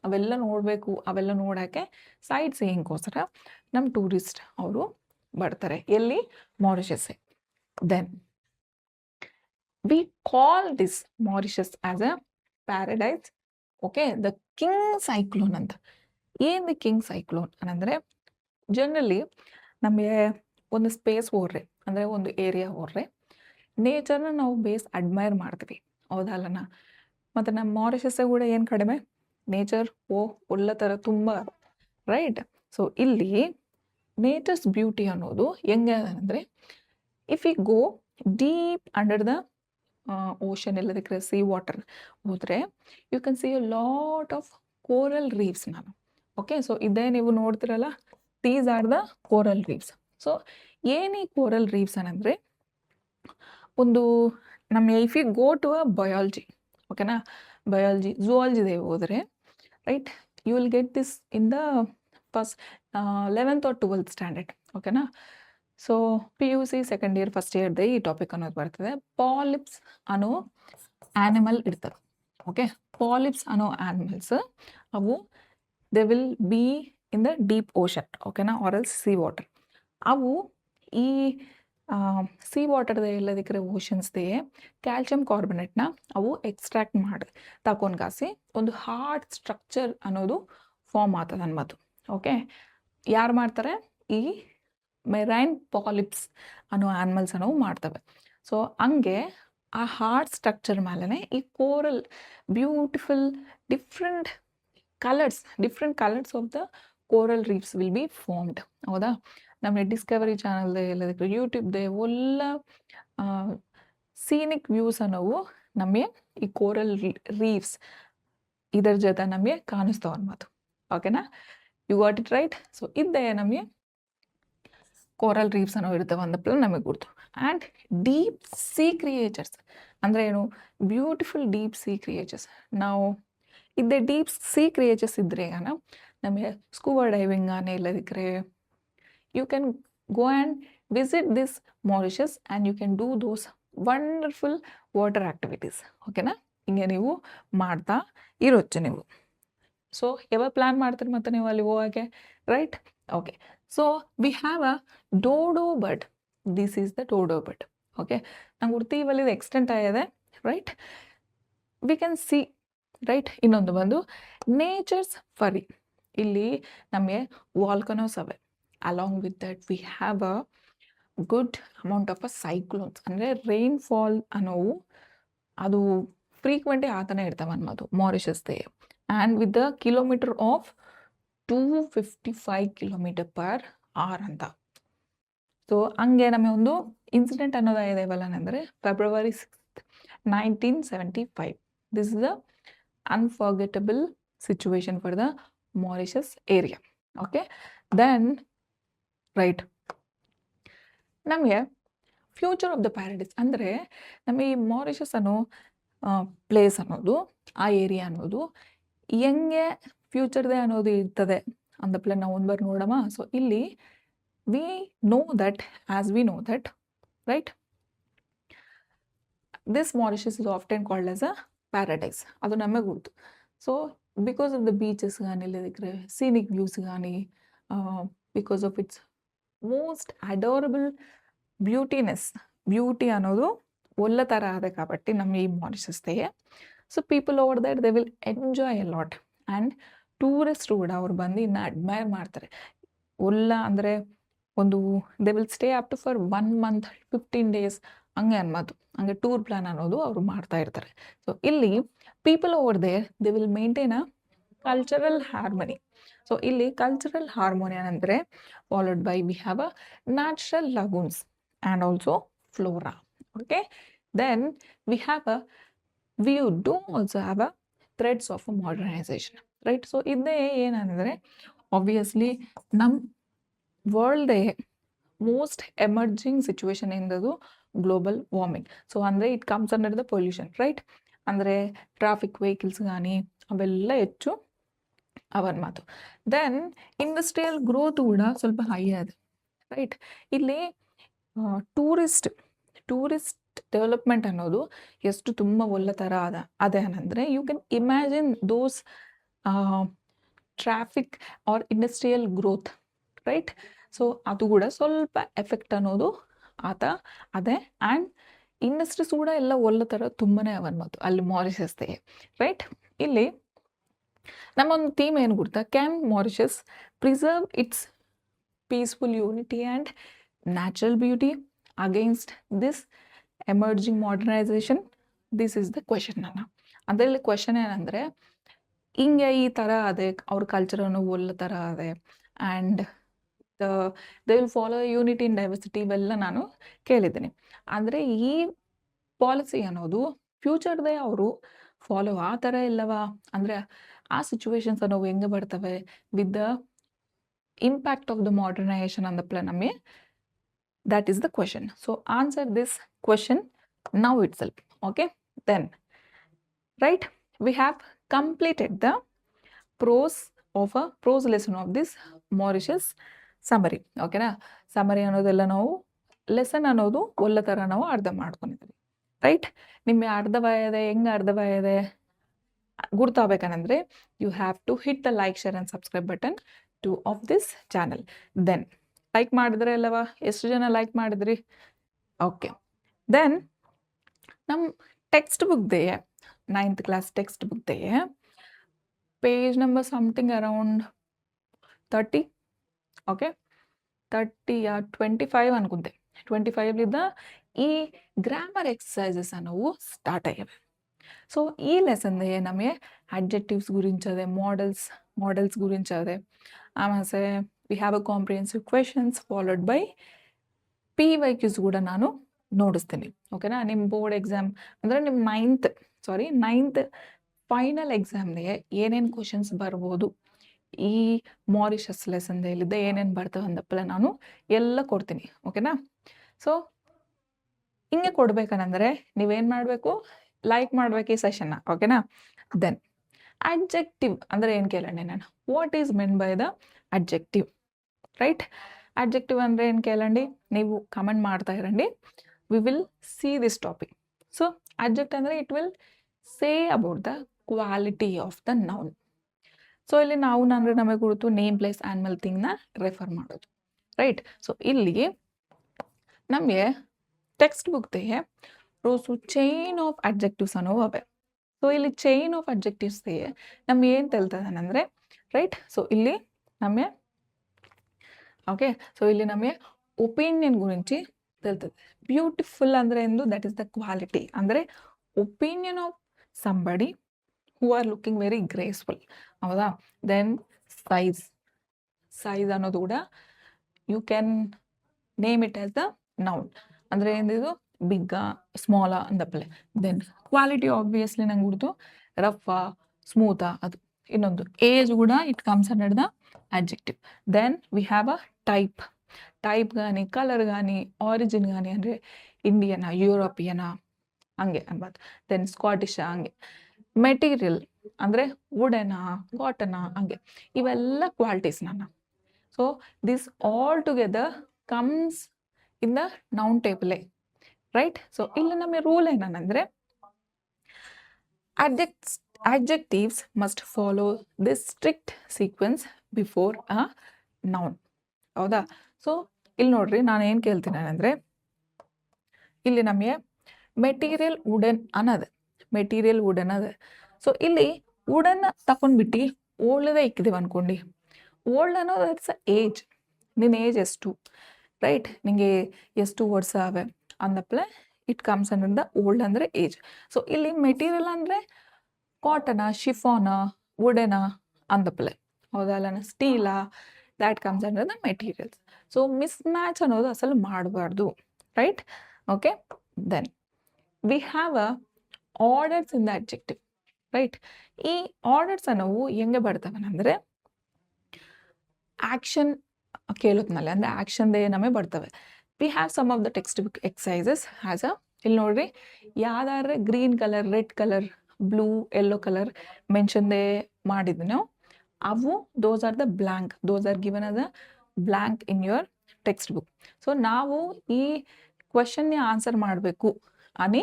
ಅವೆಲ್ಲ ನೋಡಬೇಕು, ಅವೆಲ್ಲ ನೋಡೋಕ್ಕೆ ಸೈಟ್ ಸೀಯಿಂಗ್ಗೋಸ್ಕರ ನಮ್ಮ ಟೂರಿಸ್ಟ್ ಅವರು ಬರ್ತಾರೆ. ಎಲ್ಲಿ? Mauritius. Then we call this Mauritius as a paradise. Okay, the king cyclone ಅಂತ. ಏನು ದ ಕಿಂಗ್ ಸೈಕ್ಲೋನ್ ಅಂದರೆ ಜನರಲಿ ನಮಗೆ ಒಂದು ಸ್ಪೇಸ್ ಹೋದ್ರೆ, ಅಂದರೆ ಒಂದು ಏರಿಯಾ ಹೋದ್ರೆ ನೇಚರ್ನ ನಾವು ಬೇಸ್ ಅಡ್ಮೈರ್ ಮಾಡ್ತೀವಿ, ಹೌದಲ್ಲನ? ಮತ್ತು ನಮ್ಮ ಮಾರಿಷಸ್ ಕೂಡ ಏನು ಕಡಿಮೆ ನೇಚರ್ ಒಳ್ಳೆ ಥರ ತುಂಬ, ರೈಟ್? ಸೊ ಇಲ್ಲಿ ನೇಚರ್ಸ್ ಬ್ಯೂಟಿ ಅನ್ನೋದು ಹೆಂಗೆ ಅಂದರೆ, if you go deep under the ocean, ಇಲ್ಲದಕ್ಕೆ ಸಿ ವಾಟರ್ ಹೋದರೆ you can see a lot of coral reefs. ನಾನು ಓಕೆ, ಸೊ ಇದೇ ನೀವು ನೋಡ್ತಿರಲ್ಲ, these are the coral reefs. So ಏನು ಈ ಕೋರಲ್ ರೀಫ್ಸ್ ಅನ್ನಂದರೆ, ಒಂದು ನಮ್ಮ if you go to a biology, ಓಕೆನಾ, ಬಯಾಲಜಿ ಝೂಯಾಲಜಿದೆ ಹೋದರೆ, right, you will get this in the first 11th or 12th standard, ಓಕೆನಾ? So PUC second year first ಇಯರ್ದೇ ಈ ಟಾಪಿಕ್ ಅನ್ನೋದು ಬರ್ತದೆ. ಪಾಲಿಪ್ಸ್ ಅನ್ನೋ ಆ್ಯನಿಮಲ್ ಇರ್ತದೆ. ಓಕೆ, ಪಾಲಿಪ್ಸ್ ಅನ್ನೋ ಆ್ಯನಿಮಲ್ಸ್ ಅವು they will be in the deep ocean, ಓಕೆನಾ, ಆರ್ ಎಲ್ಸ್ ಸಿ ವಾಟರ್. ಅವು ಈ ಸಿ ವಾಟರ್ದೇ ಇಲ್ಲದಕ್ಕೆ ಓಷನ್ಸ್ದೇ ಕ್ಯಾಲ್ಶಿಯಂ ಕಾರ್ಬೊನೇಟ್ನ ಅವು ಎಕ್ಸ್ಟ್ರಾಕ್ಟ್ ಮಾಡಿ ತಗೊಂಡ್ಗಾಸಿ ಒಂದು ಹಾರ್ಡ್ ಸ್ಟ್ರಕ್ಚರ್ ಅನ್ನೋದು ಫಾರ್ಮ್ ಆಗ್ತದೆ ಅನ್ಬೋದು. ಓಕೆ, ಯಾರು ಮಾಡ್ತಾರೆ? ಈ ಮೆರೈನ್ ಪಾಲಿಪ್ಸ್ ಅನ್ನೋ ಆ್ಯನಿಮಲ್ಸ್ ಅನ್ನೋವು ಮಾಡ್ತವೆ. ಸೊ ಹಂಗೆ ಆ ಹಾರ್ಡ್ ಸ್ಟ್ರಕ್ಚರ್ ಮೇಲೆ ಈ coral beautiful different colours of the coral reefs will be formed. ಹೌದಾ? ನಮಗೆ ಡಿಸ್ಕವರಿ ಚಾನಲ್ದೇ ಇಲ್ಲದಕ್ಕೆ ಯೂಟ್ಯೂಬ್ದೇ ಒಳ್ಳ ಸೀನಿಕ್ ವ್ಯೂಸ್ ಅನ್ನೋವು ನಮಗೆ ಈ ಕೋರಲ್ ರೀಫ್ಸ್ ಇದರ ಜೊತೆ ನಮಗೆ ಕಾಣಿಸ್ತಾವ ಅನ್ಬೋದು. ಓಕೆನಾ? You got it right? So ಇದ್ದೇ ನಮಗೆ ಕೋರಲ್ ರೀಫ್ಸ್ ಅನ್ನೋ ಇರ್ತವೆ ಅಂದಪ್ಪ ನಮಗೆ ಗುರ್ತು. ಆ್ಯಂಡ್ ಡೀಪ್ ಸಿ ಕ್ರಿಯೇಚರ್ಸ್ ಅಂದರೆ ಏನು? Beautiful deep sea creatures. ನಾವು ಇದ್ದೇ ಡೀಪ್ ಸಿ ಕ್ರಿಯೇಚರ್ಸ್ ಇದ್ರೆ ಈಗ ನಮಗೆ ಸ್ಕೂಬಾ ಡೈವಿಂಗ್ ಇಲ್ಲದಿಕ್ಕರೆ you can go and visit this Mauritius and you can do those wonderful water activities. ಓಕೆನಾ? ಹಿಂಗೆ ನೀವು ಮಾಡ್ತಾ ಇರೋచ్చు ನೀವು. ಸೊ ಯಾವಾಗ ಪ್ಲ್ಯಾನ್ ಮಾಡ್ತೀರಿ ಮತ್ತು ನೀವು ಅಲ್ಲಿ ಹೋಗೋಕ್ಕೆ, right? Okay, so we have a dodo bird. This is the dodo bird. Okay, ನಂಗೆ ಉಡ್ತೀವಲ್ಲಿ ಇದು ಎಕ್ಸ್ಟೆಂಟ್ ಆಗಿದೆ, right? We can see, right? ಇನ್ನೊಂದು ಬಂದು ನೇಚರ್ಸ್ ಫರಿ. ಇಲ್ಲಿ ನಮಗೆ ವಾಲ್ಕನೋಸ್ ಅವೆ. Along with that we have a good amount of a cyclones. ಅಂದರೆ ರೈನ್ಫಾಲ್ ಅನ್ನೋವು ಅದು ಫ್ರೀಕ್ವೆಂಟೇ ಆತನೇ ಇರ್ತಾವೆ ಅನ್ಬೋದು ಮಾರಿಷಸ್ದೇ. And with the kilometre of 255 km/h ಅಂತ. ಸೊ ಹಂಗೆ ನಮಗೆ ಒಂದು ಇನ್ಸಿಡೆಂಟ್ ಅನ್ನೋದು ಇದೆವಲ್ಲ ಅಂದರೆ February 6th, 1975. This is a unforgettable situation for the Mauritius area. Okay, then right, ನಮಗೆ ಫ್ಯೂಚರ್ ಆಫ್ ದ ಪ್ಯಾರಡೈಸ್ ಅಂದರೆ ನಮಗೆ ಈ ಮಾರಿಷಸ್ ಅನ್ನೋ ಪ್ಲೇಸ್ ಅನ್ನೋದು, ಆ ಏರಿಯಾ ಅನ್ನೋದು ಹೆಂಗೆ ಫ್ಯೂಚರ್ದೇ ಅನ್ನೋದು ಇರ್ತದೆ ಅಂದಪ್ಲೆ ನಾವು ಒಂದು ಬಾರಿ ನೋಡಮ್ಮ. ಸೊ ಇಲ್ಲಿ we know that, as we know that, right, this Mauritius is often called as a paradise. ಅದು ನಮಗೆ ಗುರ್ತು. So because of the beaches కానీ, ಇಲ್ಲದಿಕ್ಕರೆ ಸೀನಿಕ್ ವ್ಯೂಸ್ కానీ, because of its most adorable beauty ಅನ್ನೋದು ಒಳ್ಳೆ ಥರ ಆದ కాబట్టి ನಮ್ಮ ಈ ಮಾರಿಷಸ್ದೇ. So people over that they will enjoy a lot. And tourist ಕೂಡ ಅವ್ರು ಬಂದು ಇನ್ನು ಅಡ್ಮೈರ್ ಮಾಡ್ತಾರೆ. ಒಳ್ಳೆ ಅಂದರೆ ಒಂದು they will stay up to for 1 month 15 days ಹಂಗೆ ಅನ್ಬೋದು. ಹಂಗೆ ಟೂರ್ ಪ್ಲಾನ್ ಅನ್ನೋದು ಅವರು ಮಾಡ್ತಾ ಇರ್ತಾರೆ. ಸೊ ಇಲ್ಲಿ people over there they will maintain a cultural harmony. So ಇಲ್ಲಿ ಕಲ್ಚರಲ್ ಹಾರ್ಮೋನಿ ಅಂದರೆ followed by we have a natural lagoons and also flora. Okay, then we do also have a threats of a modernisation, right? So ಇದೇ ಏನಂದರೆ obviously ನಮ್ಮ ವರ್ಲ್ಡ್ದೇ most emerging situation ಎಂದದು global warming. So ಅಂದರೆ it comes under the pollution, right? ಅಂದರೆ traffic vehicles కానీ ಅವೆಲ್ಲ ಹೆಚ್ಚು ಅವನ ಮಾತು. ದೆನ್ ಇಂಡಸ್ಟ್ರಿಯಲ್ ಗ್ರೋತ್ ಕೂಡ ಸ್ವಲ್ಪ ಹೈ ಇದೆ, ರೈಟ್. ಇಲ್ಲಿ ಟೂರಿಸ್ಟ್ ಡೆವಲಪ್ಮೆಂಟ್ ಅನ್ನೋದು ಎಷ್ಟು ತುಂಬ ಒಳ್ಳೆ ಥರ ಅದೇ ಏನಂದರೆ you can imagine those traffic or industrial growth, right. So ಅದು ಕೂಡ ಸ್ವಲ್ಪ ಎಫೆಕ್ಟ್ ಅನ್ನೋದು ಅದೇ. ಆ್ಯಂಡ್ ಇಂಡಸ್ಟ್ರೀಸ್ ಕೂಡ ಎಲ್ಲ ಒಳ್ಳೆ ಥರ ತುಂಬನೇ ಅವನ್ ಮಾತು ಅಲ್ಲಿ ಮಾರಿಷಸ್ಗೆ, ರೈಟ್. ಇಲ್ಲಿ ನಮ್ಮೊಂದು ಥೀಮ್ ಏನು ಗೊತ್ತಾ, can Mauritius preserve it's peaceful unity and natural beauty against this emerging modernisation? This is the question. ಅದರಲ್ಲಿ ಕ್ವೆಶನ್ ಏನಂದರೆ ಹಿಂಗೆ ಈ ಥರ ಅದೇ ಅವ್ರ ಕಲ್ಚರನ್ನು ಒಳ್ಳೆ ಥರ ಅದೇ and they will follow unity in diversity ಇವೆಲ್ಲ ನಾನು ಕೇಳಿದ್ದೀನಿ. ಆದರೆ ಈ ಪಾಲಿಸಿ ಅನ್ನೋದು ಫ್ಯೂಚರ್ದೇ ಅವರು ಫಾಲೋ ಆ ಥರ ಇಲ್ಲವಾ, ಅಂದರೆ ಆ ಸಿಚುವೇಶನ್ಸ್ ಅನ್ನೋವು ಹೆಂಗೆ ಬರ್ತವೆ with the impact of the modernisation ಅಂದ ಪ್ಲಾನ್ ನಮಗೆ that is the question. So answer this question now itself. Okay, then right, we have completed the prose lesson of this Mauritius summary. Okay na, summary ಅನ್ನೋದೆಲ್ಲ ನಾವು lesson ಅನ್ನೋದು ಒಳ್ಳೆ ಥರ ನಾವು ಅರ್ಥ ಮಾಡ್ಕೊಂಡಿದ್ದೀವಿ, ರೈಟ್. ನಿಮಗೆ ಅರ್ಧವಾಗಿದೆ, ಹೆಂಗೆ ಅರ್ಧವಾಗಿದೆ ಗುರ್ತಾಗಬೇಕಂದ್ರೆ you have to hit the like, share and subscribe button of this channel. Then like ಮಾಡಿದ್ರೆ ಅಲ್ಲವಾ, ಎಷ್ಟು ಜನ ಲೈಕ್ ಮಾಡಿದ್ರಿ? ಓಕೆ. ದೆನ್ ನಮ್ಮ ಟೆಕ್ಸ್ಟ್ ಬುಕ್ದೇ 9th ಕ್ಲಾಸ್ ಟೆಕ್ಸ್ಟ್ ಬುಕ್ದೇ page number something around 30, okay 30 ಯಾ 25 ಅನ್ಕೊಂತೆ, 25ಲಿದ್ದ ಈ ಗ್ರಾಮರ್ ಎಕ್ಸಸೈಸಸ್ ಅನ್ನೋವು ಸ್ಟಾರ್ಟ್ ಆಗ್ಯವೆ. సో ఈ లెసన్దే నమే అడ్జెక్టివ్స్ గురించి అదే మోడల్స్ గురించి అదే ఆమెసే we have a comprehensive questions followed by PYQs ಕೂಡ ನಾನು ನೋಡಿಸ್ತೀನಿ. ಓಕೆನಾ, ನಿಮ್ಮ ಬೋರ್ಡ್ ಎಕ್ಸಾಮ್ ಅಂದರೆ ನಿಮ್ಮ 9th ಫೈನಲ್ ಎಕ್ಸಾಮ್ಗೆ ಏನೇನು ಕ್ವೆಶನ್ಸ್ ಬರ್ಬೋದು, ಈ ಮಾರಿಷಸ್ ಲೆಸನ್ದೇ ಇಲ್ಲಿದ್ದ ಏನೇನು ಬರ್ತವೆ ಅಂದಪ್ಪಲ್ಲ ನಾನು ಎಲ್ಲ ಕೊಡ್ತೀನಿ. ಓಕೆನಾ, ಸೊ ಹಿಂಗೆ ಕೊಡ್ಬೇಕಂದ್ರೆ ನೀವೇನು ಮಾಡಬೇಕು, ಲೈಕ್ ಮಾಡ್ಬೇಕು ಈ ಸೆಷನ್ನ. ಓಕೆನಾ. ದೆನ್ ಅಡ್ಜೆಕ್ಟಿವ್ ಅಂದರೆ ಏನು ಕೇಳೋಣ ನಾನು, what is meant by the adjective, right. Adjective ಅಂದರೆ ಏನು ಕೇಳಂಡಿ, ನೀವು ಕಮೆಂಟ್ ಮಾಡ್ತಾ ಇರಂడి. We will see this topic. So adjective ಅಂದರೆ it will say about the quality of the noun. So ಇಲ್ಲಿ ನೌನ್ ಅಂದರೆ ನಮಗೆ ಗುರುತು ನೇಮ್, ಪ್ಲೇಸ್, ಆ್ಯನಿಮಲ್, ಥಿಂಗ್ನ ರೆಫರ್ ಮಾಡೋದು, ರೈಟ್. ಸೊ ಇಲ್ಲಿ ನಮಗೆ ಟೆಕ್ಸ್ಟ್ ಬುಕ್ಗೆ ರೋಸು ಚೈನ್ ಆಫ್ ಅಡ್ಜೆಕ್ಟಿವ್ಸ್ ಅನ್ನೋ ಅವೆ. ಸೊ ಇಲ್ಲಿ ಚೈನ್ ಆಫ್ ಅಡ್ಜೆಕ್ಟಿವ್ಸ್ಗೆ ನಮ್ಗೆ ಏನು ತೆಲ್ತದನಂದರೆ, ರೈಟ್. ಸೊ ಇಲ್ಲಿ ನಮಗೆ ಓಕೆ, ಸೊ ಇಲ್ಲಿ ನಮಗೆ ಒಪಿನಿಯನ್ ಗುరించి తెలుతుంది. ಬ್ಯೂಟಿಫುಲ್ ಅಂದರೆ ಎಂದು ದಟ್ ಈಸ್ ದ ಕ್ವಾಲಿಟಿ, ಅಂದರೆ opinion of somebody who are looking very graceful, ಹೌದಾ. ದೆನ್ ಸೈಜ್ ಅನ್ನೋದು ಕೂಡ you can name it as the noun, ಅಂದರೆ ಏನಿದು ಬಿಗ್ಗ ಸ್ಮಾಲ ಅಂದಪ್ಪಲೆ. ದೆನ್ ಕ್ವಾಲಿಟಿ ಆಬ್ವಿಯಸ್ಲಿ ನಂಗೆ ಗುರ್ತು ರಫಾ ಸ್ಮೂತಾ, ಅದು ಇನ್ನೊಂದು ಏಜ್ ಕೂಡ it comes under the adjective. Then we have a type కానీ ಕಲರ್ కానీ ಆರಿಜಿನ್ కానీ ಅಂದರೆ ಇಂಡಿಯನಾ ಯುರೋಪಿಯನಾ ಹಂಗೆ ಅನ್ಬಾರ್ದು. ದೆನ್ ಸ್ಕಾಟಿಷ ಹಂಗೆ. ಮೆಟೀರಿಯಲ್ ಅಂದರೆ ವುಡನಾ ಕಾಟನಾ ಹಂಗೆ, ಇವೆಲ್ಲ ಕ್ವಾಲಿಟೀಸ್ ನನ್ನ. So this all together comes in the noun ಟೇಬಲೇ, ರೈಟ್. ಸೊ ಇಲ್ಲಿ ನಮಗೆ ರೂಲ್ ಏನಂದರೆ adjectives must follow this strict sequence before a noun, ಹೌದಾ. ಸೊ ಇಲ್ಲಿ ನೋಡ್ರಿ, ನಾನು ಏನು ಕೇಳ್ತೀನಿ ಅಂದರೆ ಇಲ್ಲಿ ನಮಗೆ ಮೆಟೀರಿಯಲ್ ವುಡನ್ ಅನ್ನೋದು. ಸೊ ಇಲ್ಲಿ ವುಡನ್ನ ತಗೊಂಡ್ಬಿಟ್ಟು ಓಲ್ಡದೇ ಇಕ್ಕಿದೀವಿ ಅನ್ಕೊಂಡು, ಓಲ್ಡ್ ಅನ್ನೋದು ಇಟ್ಸ್ ಅ ಏಜ್. ನಿನ್ನ ಏಜ್ ಎಷ್ಟು, ರೈಟ್, ನಿಮಗೆ ಎಷ್ಟು ವರ್ಷ ಅವೆ ಅಂದಪ್ಲೆ it comes under the old ಅಂದರೆ ಏಜ್. ಸೊ ಇಲ್ಲಿ ಮೆಟೀರಿಯಲ್ ಅಂದರೆ ಕಾಟನ, ಶಿಫಾನ, ವುಡನ ಅಂದಪ್ಲೆ, ಹೌದಲ್ಲ, ಸ್ಟೀಲಾ, that comes under the materials. So mismatch ಅನ್ನೋದು ಅಸಲು ಮಾಡಬಾರ್ದು, right. Okay. Then we have a orders in the adjective, right. ಈ ಆರ್ಡರ್ಸ್ ಅನ್ನೋವು ಹೆಂಗೆ ಬರ್ತವೆ ಅಂದರೆ ಆ್ಯಕ್ಷನ್ ಕೇಳೋದ್ಮೇಲೆ, ಅಂದರೆ ಆ್ಯಕ್ಷನ್ದೇ ನಮಗೆ ಬರ್ತವೆ. We have some of the text book exercises has a, ಇಲ್ಲಿ ನೋಡ್ರಿ, ಯಾವ್ದಾದ್ರೆ green colour, red colour, blue, yellow colour ಮೆನ್ಷನ್ದೇ ಮಾಡಿದ್ವಿ ನಾವು, ಅವು those are the blank, those are given as a blank in your text book. So ನಾವು ಈ ಕ್ವೆಶನ್ಗೆ answer ಮಾಡಬೇಕು అని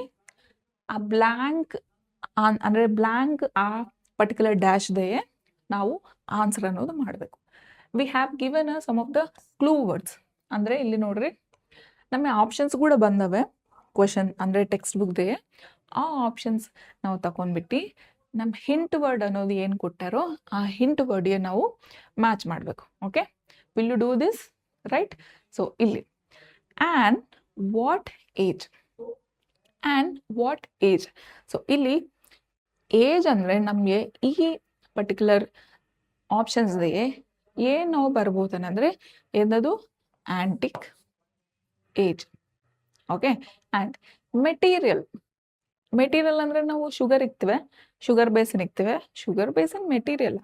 ಆ ಬ್ಲ್ಯಾಂಕ್ ಅಂದರೆ ಬ್ಲ್ಯಾಂಕ್ ಆ ಪರ್ಟಿಕ್ಯುಲರ್ ಡ್ಯಾಶ್ದೇ ನಾವು ಆನ್ಸರ್ ಅನ್ನೋದು ಮಾಡಬೇಕು. We have given some of the clue words. ಅಂದರೆ ಇಲ್ಲಿ ನೋಡ್ರಿ ನಮಗೆ ಆಪ್ಷನ್ಸ್ ಕೂಡ ಬಂದವೆ ಕ್ವೆಶನ್ ಅಂದರೆ ಟೆಕ್ಸ್ಟ್ ಬುಕ್ದೇ. ಆ ಆಪ್ಷನ್ಸ್ ನಾವು ತಗೊಂಡ್ಬಿಟ್ಟು ನಮ್ಮ ಹಿಂಟ್ ವರ್ಡ್ ಅನ್ನೋದು ಏನು ಕೊಟ್ಟಾರೋ ಆ ಹಿಂಟ್ ವರ್ಡ್ಗೆ ನಾವು ಮ್ಯಾಚ್ ಮಾಡಬೇಕು. Okay, will you do this? Right. So ಇಲ್ಲಿ and what age, and what age. So ಇಲ್ಲಿ ಏಜ್ ಅಂದರೆ ನಮಗೆ ಈ ಪರ್ಟಿಕ್ಯುಲರ್ ಆಪ್ಷನ್ಸ್ಗೆ ಏನು ನಾವು ಬರ್ಬೋದನಂದರೆ ಏನದು antique age. Okay, and material. Material ಅಂದರೆ ನಾವು ಶುಗರ್ ಇಕ್ತೇವೆ, ಶುಗರ್ ಬೇಸನ್ ಇಕ್ತೇವೆ, ಶುಗರ್ ಬೇಸನ್ ಮೆಟೀರಿಯಲ್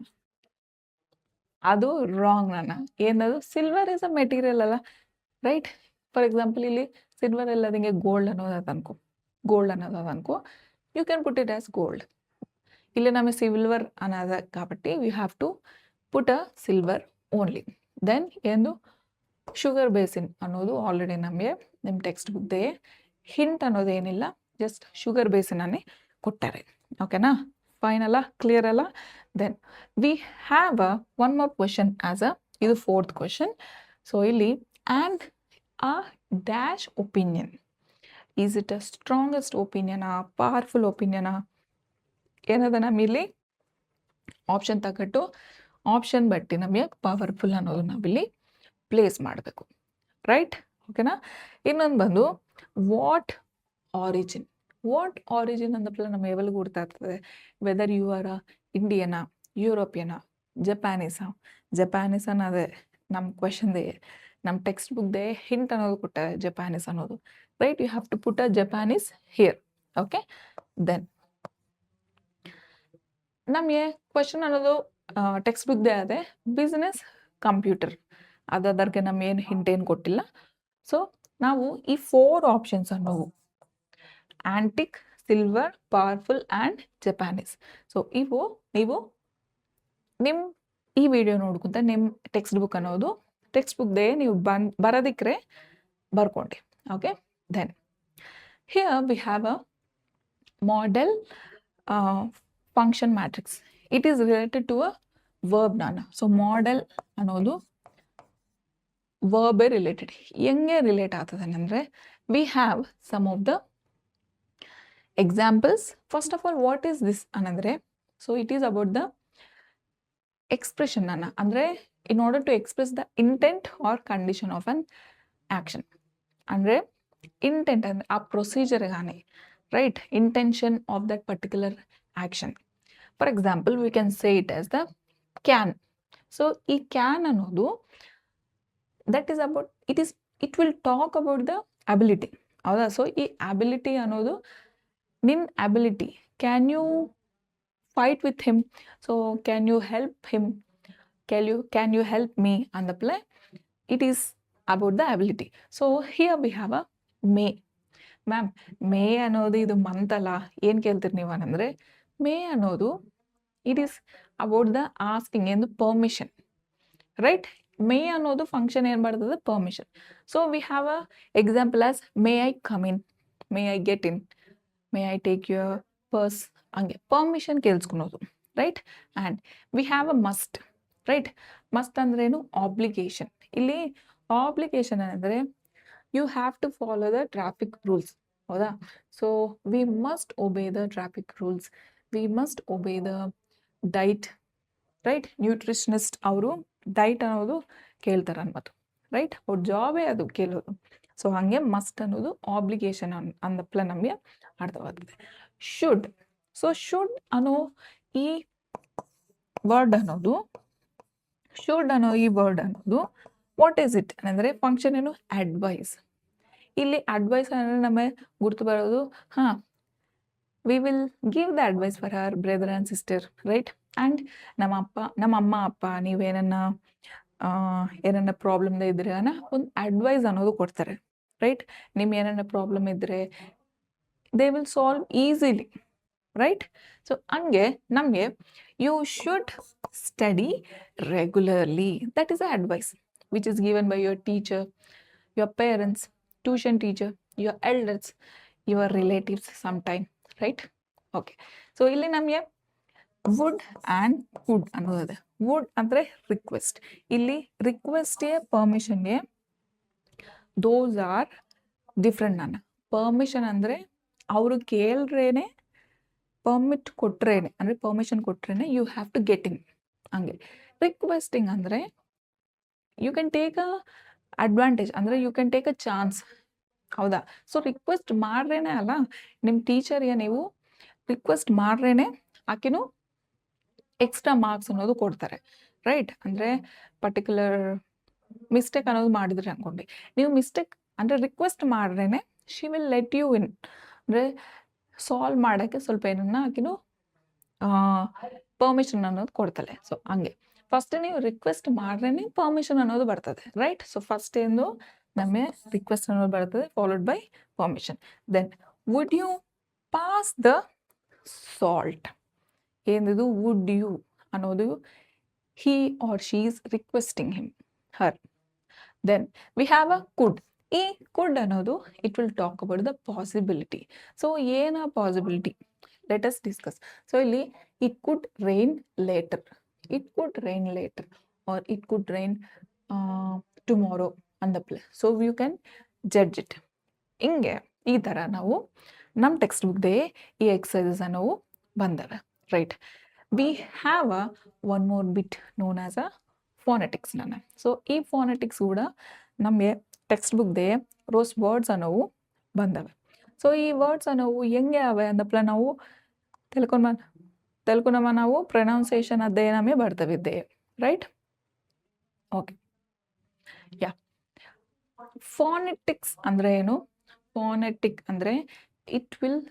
ಅದು ರಾಂಗ್. ನನ್ನ ಏನದು ಸಿಲ್ವರ್ ಇಸ್ ಅ ಮೆಟೀರಿಯಲ್ ಅಲ್ಲ, ರೈಟ್. ಫಾರ್ ಎಕ್ಸಾಂಪಲ್ ಇಲ್ಲಿ ಸಿಲ್ವರ್ ಎಲ್ಲದಿಂಗೆ ಗೋಲ್ಡ್ ಅನ್ನೋದು ಅನ್ಕೋ, ಗೋಲ್ಡ್ ಅನ್ನೋದು ಅನ್ಕೋ, you can put it as gold. ಇಲ್ಲಿ ನಮಗೆ ಸಿಲ್ವರ್ ಅನ್ನೋದ కాబట్టి we have to put a silver only. Then ಏನು ಶುಗರ್ ಬೇಸಿನ್ ಅನ್ನೋದು ಆಲ್ರೆಡಿ ನಮಗೆ ನಿಮ್ಮ ಟೆಕ್ಸ್ಟ್ ಬುಕ್ದೇ ಹಿಂಟ್ ಅನ್ನೋದು ಏನಿಲ್ಲ, ಜಸ್ಟ್ ಶುಗರ್ ಬೇಸಿನನ್ನೇ ಕೊಟ್ಟಾರೆ. ಓಕೆನಾ, ಫೈನ್ ಅಲ್ಲ, ಕ್ಲಿಯರ್ ಅಲ್ಲ? Then we have one more question as a, ಇದು 4th ಕ್ವೆಶನ್. ಸೊ ಇಲ್ಲಿ and a dash opinion, is it a strongest ಒಪಿನಿಯನಾ, ಪವರ್ಫುಲ್ ಒಪಿನಿಯನಾ, ಏನದ ನಮ್ಮಿಲ್ಲಿ ಆಪ್ಷನ್ ತಗೊಟ್ಟು ಆಪ್ಷನ್ ಬಟ್ಟಿ ನಮಗೆ ಪವರ್ಫುಲ್ ಅನ್ನೋದು ನಾವಿಲ್ಲಿ ಪ್ಲೇಸ್ ಮಾಡಬೇಕು. ರೈಟ್, ಓಕೆನಾ. ಇನ್ನೊಂದು ಬಂದು ವಾಟ್ ಆರಿಜಿನ್. ವಾಟ್ ಆರಿಜಿನ್ ಅಂದಪ್ಪಲ್ಲ ನಮಗೆ ಯಾವಾಗ ಗೊತ್ತಾಗ್ತದೆ, ವೆದರ್ ಯು ಆರ್ ಇಂಡಿಯನಾ, ಯುರೋಪಿಯನಾ, ಜಪಾನೀಸಾ. ಜಪಾನೀಸ್ ಅನ್ನೋದೇ ನಮ್ಮ ಕ್ವೆಶನ್ದೇ, ನಮ್ಮ ಟೆಕ್ಸ್ಟ್ ಬುಕ್ದೇ ಹಿಂಟ್ ಅನ್ನೋದು ಕೊಟ್ಟಾರೆ ಜಪಾನೀಸ್ ಅನ್ನೋದು. Right, you have to put a Japanese here. Okay, then ನಮಗೆ ಕ್ವೆಶನ್ ಅನ್ನೋದು ಟೆಕ್ಸ್ಟ್ ಬುಕ್ದೇ ಅದೇ ಬಿಸ್ನೆಸ್ ಕಂಪ್ಯೂಟರ್, ಅದಕ್ಕೆ ನಮಗೇನು ಹಿಂಟ್ ಏನು ಕೊಟ್ಟಿಲ್ಲ. ಸೊ ನಾವು ಈ 4 ಆಪ್ಷನ್ಸ್ ಅನ್ನೋವು antique, silver, powerful and Japanese. So ಇವು ನೀವು ನಿಮ್ಮ ಈ ವಿಡಿಯೋ ನೋಡ್ಕೊಂತ ನಿಮ್ಮ ಟೆಕ್ಸ್ಟ್ ಬುಕ್ ಅನ್ನೋದು ಟೆಕ್ಸ್ಟ್ ಬುಕ್ದೇ ನೀವು ಬರೋದಿಕ್ರೆ ಬರ್ಕೊಂಡು. Okay, then here we have a modal function matrix. It is related to a verb ನಾನು. ಸೊ ಮಾಡೆಲ್ ಅನ್ನೋದು ವರ್ಬೇ ರಿಲೇಟೆಡ್. ಹೆಂಗೆ ರಿಲೇಟ್ ಆಗ್ತದೆ ಅಂದರೆ we have some of the examples. First of all what is this ಅನ್ನಂದರೆ, so it is about the expression ಅನ್ನ, ಅಂದರೆ in order to express the intent or condition of an action. ಅಂದರೆ intent ಅಂದರೆ ಆ ಪ್ರೊಸೀಜರ್ಗಾನೆ, right, intention of that particular action. For example we can say it as the can. So ಈ can ಅನ್ನೋದು that is about it will talk about the ability, ಹೌದಾ. So ಈ ability ಅನ್ನೋದು ನಿನ್ನ ability. Can you fight with him, so can you help him, can you help me ಅಂದಪ್ಲೆ it is about the ability. So here we have a may. Ma'am may ಅನ್ನೋದು ಇದು ಮಂತಲ್ಲ, ಏನು ಕೇಳ್ತೀರಿ ನೀವು ಅಂದರೆ ಮೇ ಅನ್ನೋದು it is about the asking ಎಂದು ಪರ್ಮಿಷನ್, ರೈಟ್. ಮೇ ಅನ್ನೋದು ಫಂಕ್ಷನ್ ಏನು ಮಾಡ್ತದೆ, permission. So we have a example as may I come in, may I get in, may I take your purse, ಹಂಗೆ ಪರ್ಮಿಷನ್ ಕೇಳಿಸ್ಕೊಳೋದು, right. And we have a must, right. Must ಅಂದ್ರೇನು, obligation. ಇಲ್ಲಿ obligation ಅಂದರೆ you have to follow the traffic rules, ಹೌದಾ. So we must obey the traffic rules, we must obey the diet, right. Nutritionist ಅವರು diet ಅನ್ನೋದು ಕೇಳ್ತಾರೆ ಅನ್ನೋದು, right. ಅವ್ರ ಜಾಬೇ ಅದು ಕೇಳೋದು. ಸೊ ಹಾಗೆ ಮಸ್ಟ್ ಅನ್ನೋದು ಆಬ್ಲಿಗೇಷನ್ ಅಂದಪ್ಲೆ ನಮಗೆ ಅರ್ಥವಾಗ್ತದೆ. ಶುಡ್. ಸೊ ಶುಡ್ ಅನ್ನೋ ಈ ವರ್ಡ್ ಅನ್ನೋದು, ಶುಡ್ ಅನ್ನೋ ಈ ವರ್ಡ್ ಅನ್ನೋದು ವಾಟ್ ಈಸ್ ಇಟ್ ಅಂದರೆ ಫಂಕ್ಷನ್ ಏನು, ಅಡ್ವೈಸ್. ಇಲ್ಲಿ ಅಡ್ವೈಸ್ ಅಂದರೆ ನಮಗೆ ಗುರ್ತು ಬರೋದು, ಹಾಂ, we will give the advice for our brother and sister, right. And ನಮ್ಮ ಅಮ್ಮ ಅಪ್ಪ ನೀವೇನನ್ನ ಪ್ರಾಬ್ಲಮ್ದ ಇದ್ರೆ ಒಂದು ಅಡ್ವೈಸ್ ಅನ್ನೋದು ಕೊಡ್ತಾರೆ, ರೈಟ್. ನಿಮ್ಮ ಏನನ್ನ ಪ್ರಾಬ್ಲಮ್ ಇದ್ದರೆ they will solve easily, right. So ಹಂಗೆ ನಮಗೆ you should study regularly. That is the advice which is given by your teacher, your parents, tuition teacher, your elders, your relatives sometime, right? Okay, so ಇಲ್ಲಿ ನಮಗೆ would and could ಅನ್ನೋದಿದೆ. Would ಅಂದರೆ request. ಇಲ್ಲಿ ರಿಕ್ವೆಸ್ಟ್ಗೆ ಪರ್ಮಿಷನ್ಗೆ those are different. ನಾನು permission ಅಂದರೆ ಅವರು ಕೇಳ್ರೇನೆ, ಪರ್ಮಿಷನ್ ಕೊಟ್ರೇನೆ you have to get in. ಹಂಗೆ ರಿಕ್ವೆಸ್ಟಿಂಗ್ ಅಂದರೆ you can take a advantage, ಅಂದರೆ you can take a chance. ಹೌದಾ? ಸೊ ರಿಕ್ವೆಸ್ಟ್ ಮಾಡ್ರೇನೆ ಅಲ್ಲ, ನಿಮ್ಮ ಟೀಚರ್ಗೆ ನೀವು ರಿಕ್ವೆಸ್ಟ್ ಮಾಡ್ರೇನೆ ಆಕೆನೂ ಎಕ್ಸ್ಟ್ರಾ ಮಾರ್ಕ್ಸ್ ಅನ್ನೋದು ಕೊಡ್ತಾರೆ, ರೈಟ್? ಅಂದರೆ ಪರ್ಟಿಕ್ಯುಲರ್ ಮಿಸ್ಟೇಕ್ ಅನ್ನೋದು ಮಾಡಿದ್ರಿ ಅನ್ಕೊಂಡು, ನೀವು ಮಿಸ್ಟೇಕ್ ಅಂದರೆ ರಿಕ್ವೆಸ್ಟ್ ಮಾಡ್ರೇನೆ she will let you in. ಅಂದರೆ ಸಾಲ್ವ್ ಮಾಡೋಕ್ಕೆ ಸ್ವಲ್ಪ ಏನನ್ನ ಆಕೆನೂ ಪರ್ಮಿಷನ್ ಅನ್ನೋದು ಕೊಡ್ತಾಳೆ. ಸೊ ಹಂಗೆ ಫಸ್ಟ್ ನೀವು ರಿಕ್ವೆಸ್ಟ್ ಮಾಡ್ರೇನೆ ಪರ್ಮಿಷನ್ ಅನ್ನೋದು ಬರ್ತದೆ, ರೈಟ್? ಸೊ ಫಸ್ಟ್ ಏನು ನಮಗೆ ರಿಕ್ವೆಸ್ಟ್ ಅನ್ನೋದು ಬರ್ತದೆ, followed by permission. Then would you pass the salt. ಏನಿದು ವುಡ್ ಯು ಅನ್ನೋದು he or she is requesting her. Then we have a could. ಈ could ಅನ್ನೋದು it will talk about the possibility. So ಏನ possibility? Let us discuss. So ಇಲ್ಲಿ it could rain later, it could rain later, or it could rain tomorrow on the place. So you can judge it. ಹಿಂಗೆ ಈ ಥರ ನಾವು ನಮ್ಮ text ಬುಕ್ದೇ ಈ exercises ನಾವು ಬಂದವೆ, right? V have one more bit known as a phonetics. ನಾನು so ಈ ಫೋನೆಟಿಕ್ಸ್ ಕೂಡ ನಮಗೆ ಟೆಕ್ಸ್ಟ್ ಬುಕ್ದೇ ರೋಸ್ ವರ್ಡ್ಸ್ ಅನ್ನೋವು ಬಂದವೆ. ಸೊ ಈ ವರ್ಡ್ಸ್ ಅನ್ನೋವು ಹೆಂಗೆ ಅವೆ ಅಂದಪ್ಲ ನಾವು ತಿಳ್ಕೊಂಡಮ್ಮ ನಾವು ಪ್ರೊನೌನ್ಸಿಯೇಷನ್ ಅದೇ ನಮಗೆ ಬರ್ತವಿದ್ದೆ, ರೈಟ್? ಓಕೆ, ಯಾ. ಫೋನೆಟಿಕ್ಸ್ ಅಂದರೆ ಏನು? ಫೋನೆಟಿಕ್ ಅಂದರೆ it will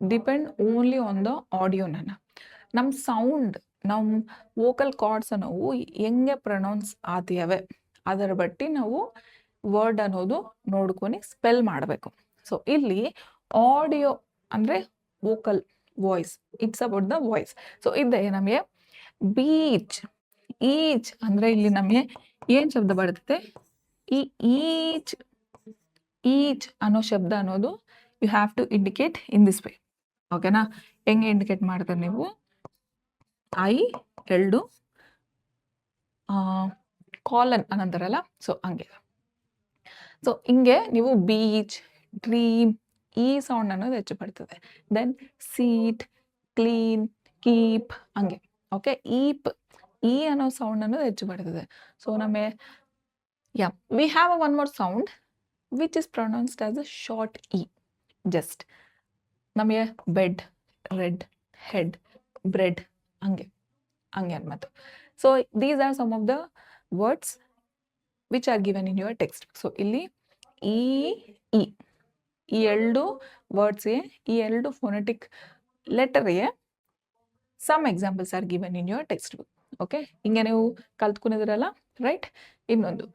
depend only on the audio. ನಮ್ಮ ಸೌಂಡ್, ನಮ್ಮ ವೋಕಲ್ ಕಾರ್ಡ್ಸ್ ಅನ್ನೋವು ಹೆಂಗೆ ಪ್ರೊನೌನ್ಸ್ ಆತಿಯವೆ ಅದರ ಬಟ್ಟಿ ನಾವು ವರ್ಡ್ ಅನ್ನೋದು ನೋಡ್ಕೊಂಡು ಸ್ಪೆಲ್ ಮಾಡಬೇಕು. ಸೊ ಇಲ್ಲಿ ಆಡಿಯೋ ಅಂದರೆ vocal voice, it's about the voice. So ಇದೆ ನಮಗೆ ಬೀಚ್, ಈಚ್ ಅಂದರೆ ಇಲ್ಲಿ ನಮಗೆ ಏನು ಶಬ್ದ ಬರ್ತದೆ? ಈ ಈಚ್ ಅನ್ನೋ ಶಬ್ದ ಅನ್ನೋದು you have to indicate in this way. ಓಕೆನಾ? ಹೆಂಗೆ ಇಂಡಿಕೇಟ್ ಮಾಡ್ತಾರೆ ನೀವು? ಐ ಎರಡು ಕಾಲನ್ ಅನ್ನಂತಾರಲ್ಲ, ಸೊ ಹಂಗೆ. ಸೊ ಹಿಂಗೆ ನೀವು ಬೀಚ್, ಡ್ರೀಮ್ ಈ ಸೌಂಡ್ ಅನ್ನೋದು ಹೆಚ್ಚು ಬರ್ತದೆ. ದೆನ್ ಸೀಟ್, ಕ್ಲೀನ್, ಕೀಪ್ ಹಂಗೆ. ಓಕೆ, ಈಪ್ ಈ ಅನ್ನೋ ಸೌಂಡ್ ಅನ್ನೋದು ಹೆಚ್ಚು ಬರ್ತದೆ. ಸೊ ನಮಗೆ yeah we have a one more sound which is pronounced as a short e. Just ನಮಗೆ ಬೆಡ್, ರೆಡ್, ಹೆಡ್, ಬ್ರೆಡ್ ಹಂಗೆ ಅನ್ಮತ್ತು. So these are some of the words which are given in your text. So ಇಲ್ಲಿ ಈ ಎರಡು ವರ್ಡ್ಸ್ಗೆ, ಈ ಎರಡು phonetic ಲೆಟರ್ಗೆ some examples are given in your text book. Okay, ಹಿಂಗೆ ನೀವು ಕಲ್ತ್ಕೊಂಡಿದ್ರಲ್ಲ, ರೈಟ್? ಇನ್ನೊಂದು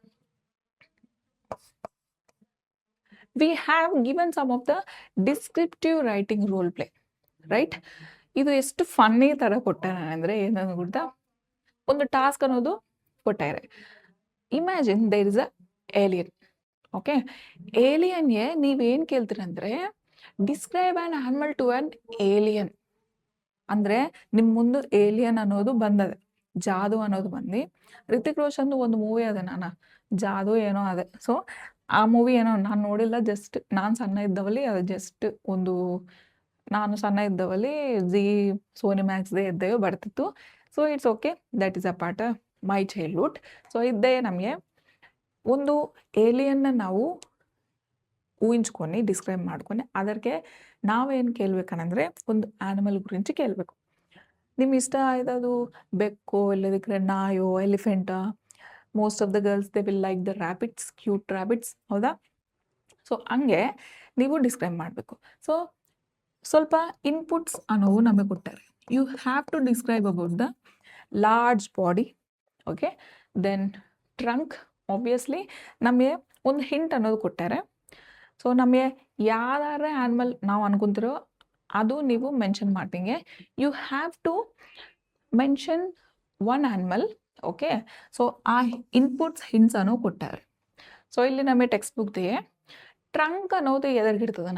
we have given some of the descriptive writing role play, right? ಇದು ಎಷ್ಟು ಫನ್ನಿ ಥರ ಕೊಟ್ಟಾರೆ ಅಂದರೆ ಏನನ್ನು ಗೊತ್ತಾ? ಒಂದು ಟಾಸ್ಕ್ ಅನ್ನೋದು ಕೊಟ್ಟಾರೆ. Imagine there is a alien. Okay, ಏಲಿಯನ್ಗೆ ನೀವೇನು ಕೇಳ್ತೀರಂದರೆ describe an animal to an alien. ಅಂದರೆ ನಿಮ್ಮ ಮುಂದೆ ಏಲಿಯನ್ ಅನ್ನೋದು ಬಂದದೆ, ಜಾದು ಅನ್ನೋದು ಬಂದು. ರಿತಿಕ್ ರೋಷನ್ದು ಒಂದು ಮೂವಿ ಅದೆ, ನಾನು ಜಾದು ಏನೋ ಅದೇ. ಸೊ ಆ ಮೂವಿ ಏನೋ ನಾನು ನೋಡಿಲ್ಲ, ಜಸ್ಟ್ ನಾನು ಸಣ್ಣ ಇದ್ದವಲ್ಲಿ ಅದು ಜಸ್ಟ್ ಒಂದು, ನಾನು ಸಣ್ಣ ಇದ್ದವಲ್ಲಿ ಸೋನಿ ಮ್ಯಾಕ್ಸ್ದೇ ಇದ್ದೇವೆ ಬರ್ತಿತ್ತು. So it's okay, that is a part of my childhood. So ಇದ್ದೇ ನಮಗೆ ಒಂದು ಏಲಿಯನ್ನ ನಾವು ಊಹಿಂಚ್ಕೊಂಡು ಡಿಸ್ಕ್ರೈಬ್ ಮಾಡ್ಕೊಂಡು ಅದಕ್ಕೆ ನಾವೇನು ಕೇಳ್ಬೇಕಂದ್ರೆ ಒಂದು ಆ್ಯನಿಮಲ್ ಗುరించి ಕೇಳಬೇಕು. ನಿಮ್ಗೆ ಇಷ್ಟ ಆಯ್ತದು ಬೆಕ್ಕೋ, ಇಲ್ಲದಕ್ಕೆ ನಾಯೋ, ಎಲಿಫೆಂಟಾ. Most of the girls they will like the rabbits, cute rabbits, ಹೌದಾ? ಸೊ ಹಂಗೆ ನೀವು ಡಿಸ್ಕ್ರೈಬ್ ಮಾಡಬೇಕು. ಸೊ ಸ್ವಲ್ಪ ಇನ್ಪುಟ್ಸ್ ಅನ್ನೋವು ನಮಗೆ ಕೊಟ್ಟಾರೆ. You have to describe about the large body. Okay, then trunk. Obviously ನಮಗೆ ಒಂದು ಹಿಂಟ್ ಅನ್ನೋದು ಕೊಟ್ಟಾರೆ. ಸೊ ನಮಗೆ ಯಾವ್ದಾರ ಆ್ಯನಿಮಲ್ ನಾವು ಅನ್ಕೊಂತಿರೋ ಅದು ನೀವು ಮೆನ್ಷನ್ ಮಾಡ್ದಂಗೆ you have to mention one animal. Okay, so ಆ ಇನ್ಪುಟ್ಸ್ ಹಿಂಟ್ಸ್ ಅನ್ನೋ ಕೊಟ್ಟಾರೆ. ಸೊ ಇಲ್ಲಿ ನಮಗೆ ಟೆಕ್ಸ್ಟ್ ಬುಕ್ದೇ ಟ್ರಂಕ್ ಅನ್ನೋದು ಎದುರ್ಗಿಡ್ತದೆ.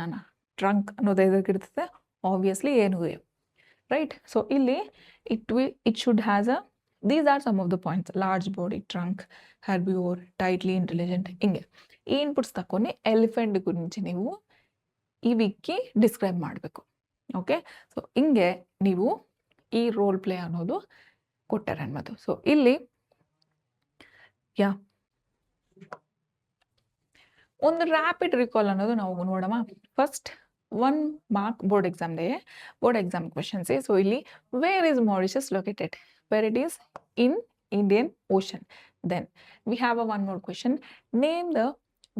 ಟ್ರಂಕ್ ಅನ್ನೋದು ಎದುರ್ಗಿಡ್ತದೆ, ಆಬ್ವಿಯಸ್ಲಿ ಏನು ರೈಟ್. ಸೊ ಇಲ್ಲಿ it should has a these are some of the points: large body, trunk, herbivore, tightly intelligent. ಹಿಂಗೆ ಈ ಇನ್ಪುಟ್ಸ್ ತಕೊಂಡು ಎಲಿಫೆಂಟ್ ಗುరించి ನೀವು ಈ ವಿಕ್ಕಿ ಡಿಸ್ಕ್ರೈಬ್ ಮಾಡಬೇಕು. ಓಕೆ, ಸೊ ಹಿಂಗೆ ನೀವು ಈ ರೋಲ್ ಪ್ಲೇ ಅನ್ನೋದು ಕೊಟ್ಟಾರೆ ಅನ್ನೋದು. ಸೊ ಇಲ್ಲಿ ಒಂದು ರ್ಯಾಪಿಡ್ ರಿಕಾಲ್ ಅನ್ನೋದು ನಾವು ನೋಡೋಣ. ಫಸ್ಟ್ 1 mark ಬೋರ್ಡ್ ಎಕ್ಸಾಮ್ದೇ ಬೋರ್ಡ್ ಎಕ್ಸಾಮ್ ಕ್ವೆಶನ್ಸ್. ಸೊ ಇಲ್ಲಿ where is Mauritius located? Where it is in Indian Ocean. Then we have a one more question: name the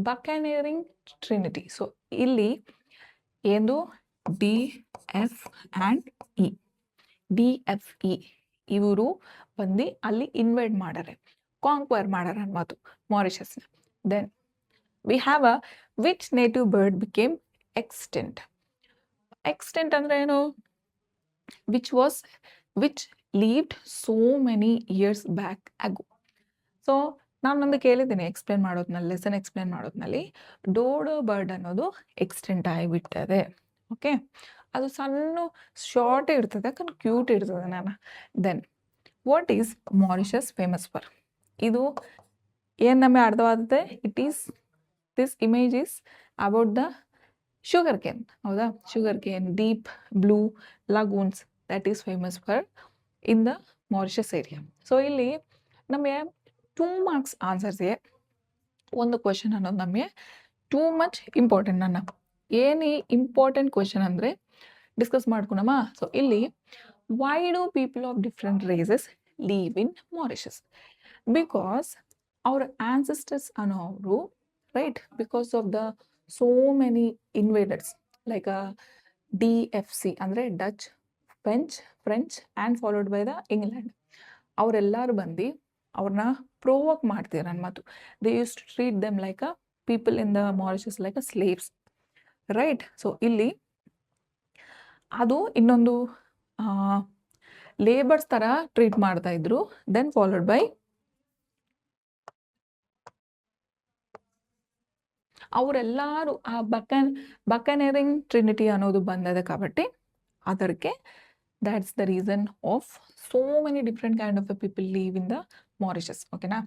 buccaneering trinity. So ಇಲ್ಲಿ ಏನು DF and E. DFE ಇವರು ಬಂದು ಅಲ್ಲಿ invite ಮಾಡಾರೆ, conquer ಮಾಡಾರ ಅನ್ನೋದು ಮಾರಿಷಸ್ನ. Then we have a which native bird became extinct. Extinct ಅಂದ್ರೆ ಏನು? Which lived so many years back ago. So ನಾನು ಕೇಳಿದ್ದೀನಿ ಎಕ್ಸ್ಪ್ಲೇನ್ ಮಾಡೋದ್ನಲ್ಲಿ, ಲೆಸನ್ ಎಕ್ಸ್ಪ್ಲೇನ್ ಮಾಡೋದ್ನಲ್ಲಿ, ಡೋಡೋ ಬರ್ಡ್ ಅನ್ನೋದು ಎಕ್ಸ್ಟೆಂಟ್ ಆಗಿಬಿಟ್ಟದೆ. ಓಕೆ, ಅದು ಸಣ್ಣ ಶಾರ್ಟ್ ಇರ್ತದೆ, ಯಾಕಂದ್ರೆ ಕ್ಯೂಟ್ ಇರ್ತದೆ. Then what is Mauritius famous for? ಇದು ಏನು ನಮಗೆ ಅರ್ಥವಾಗುತ್ತೆ? This image is about the sugar cane. ಹೌದಾ? Sugar cane, deep blue lagoons, that is famous for in the Mauritius area. So ಇಲ್ಲಿ ನಮಗೆ 2 marks ಆನ್ಸರ್ಸ್ಗೆ ಒಂದು ಕ್ವೆಶನ್ ಅನ್ನೋದು ನಮಗೆ ಟೂ ಮಚ್ ಇಂಪಾರ್ಟೆಂಟ್. ಏನು ಇಂಪಾರ್ಟೆಂಟ್ ಕ್ವೆಶನ್ ಅಂದರೆ ಡಿಸ್ಕಸ್ ಮಾಡ್ಕೊಳಮ್ಮ. ಸೊ ಇಲ್ಲಿ why do people of different races live in Mauritius? Because ಅವ್ರ ಆನ್ಸೆಸ್ಟರ್ಸ್ ಅನ್ನೋರು, right, because of the so many invaders like DFC ಅಂದರೆ Dutch, French and followed by the England. ಅವರೆಲ್ಲರೂ ಬಂದು ಅವ್ರನ್ನ provoke ಮಾಡ್ತೀರ ನನ್ನ ಮಾತು. They use to treat them like a people in the Mauritius like a slaves, right. So ಇಲ್ಲಿ ಅದು ಇನ್ನೊಂದು ಲೇಬರ್ಸ್ ಥರ ಟ್ರೀಟ್ ಮಾಡ್ತಾ ಇದ್ರು. ದೆನ್ ಫಾಲೋಡ್ ಬೈ ಅವರೆಲ್ಲರೂ ಆ ಬಕನೇರಿಂಗ್ ಟ್ರಿನಿಟಿ ಅನ್ನೋದು ಬಂದದೆ కాబట్టి ಅದಕ್ಕೆ that's the reason of so many different kind of people live in the Mauritius. Okay na?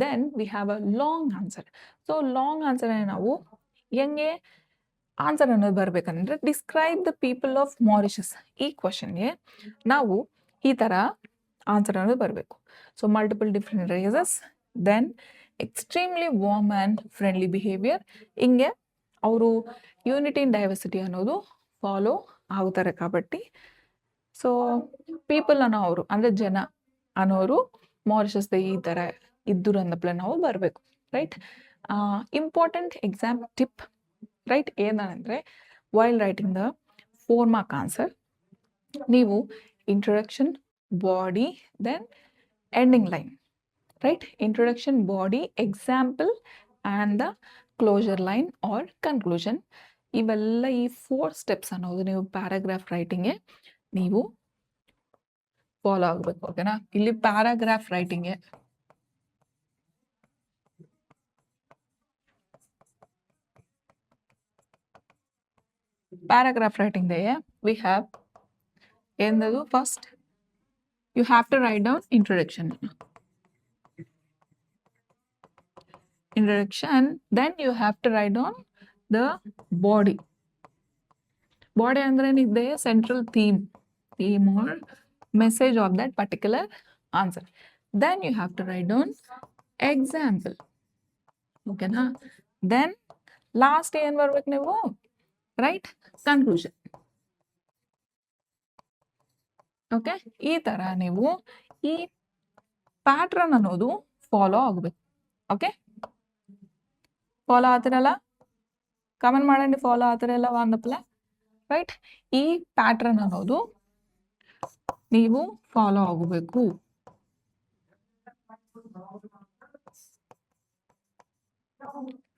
Then we have a long answer. So long answer ನಾವು ಹೆಂಗೆ ಆನ್ಸರ್ ಅನ್ನೋದು ಬರ್ಬೇಕಂದ್ರೆ describe the people of Mauritius. ಈ ಕ್ವಶನ್ಗೆ ನಾವು ಈ ಥರ answer ಅನ್ನೋದು ಬರಬೇಕು. So multiple different races, then extremely warm and friendly behaviour. ಹಿಂಗೆ ಅವರು ಯೂನಿಟಿ ಇನ್ ಡೈವರ್ಸಿಟಿ ಅನ್ನೋದು ಫಾಲೋ ಆಗ್ತಾರೆ కాబట్టి. ಸೊ ಪೀಪಲ್ ಅನ್ನೋರು ಅಂದರೆ ಜನ ಅನ್ನೋರು ಮಾರಿಷಸ್ದ ಈ ಥರ ಇದ್ದರು ಅನ್ನಪ್ಲೆ ನಾವು ಬರಬೇಕು, right. Important exam tip, right, ಏನಂದರೆ while writing the 4 mark answer ನೀವು introduction, body, then ending line, right. Introduction, body, example and the closure line or conclusion. ಇವೆಲ್ಲ ಈ 4 steps ಅನ್ನೋದು ನೀವು ಪ್ಯಾರಾಗ್ರಾಫ್ ರೈಟಿಂಗ್ಗೆ ನೀವು ಫಾಲೋ ಆಗಬೇಕು. ಓಕೆನಾ? ಇಲ್ಲಿ ಪ್ಯಾರಾಗ್ರಾಫ್ ರೈಟಿಂಗ್ಗೆ we have ಏನದು first you have to write down introduction, then you have to write down the body ಅಂದ್ರೆ ಏನಿದೆ? Central theme or message of that particular answer. Then you have to write down example. Okay na? Then last ಏನ್ ಬರ್ಬೇಕು ನೀವು? Right, conclusion. Okay, ಈ ಥರ ನೀವು ಈ pattern ಅನ್ನೋದು ಫಾಲೋ ಆಗಬೇಕು. ಓಕೆ, ಫಾಲೋ ಆಗ್ತಿರಲ್ಲ? ಕಮೆಂಟ್ ಮಾಡಂడి ಫಾಲೋ ಆಗ್ತಿರಲ್ಲ ಒಂದಪ್ಲೆ, ರೈಟ್. ಈ ಪ್ಯಾಟ್ರನ್ ಅನ್ನೋದು ನೀವು ಫಾಲೋ ಆಗಬೇಕು.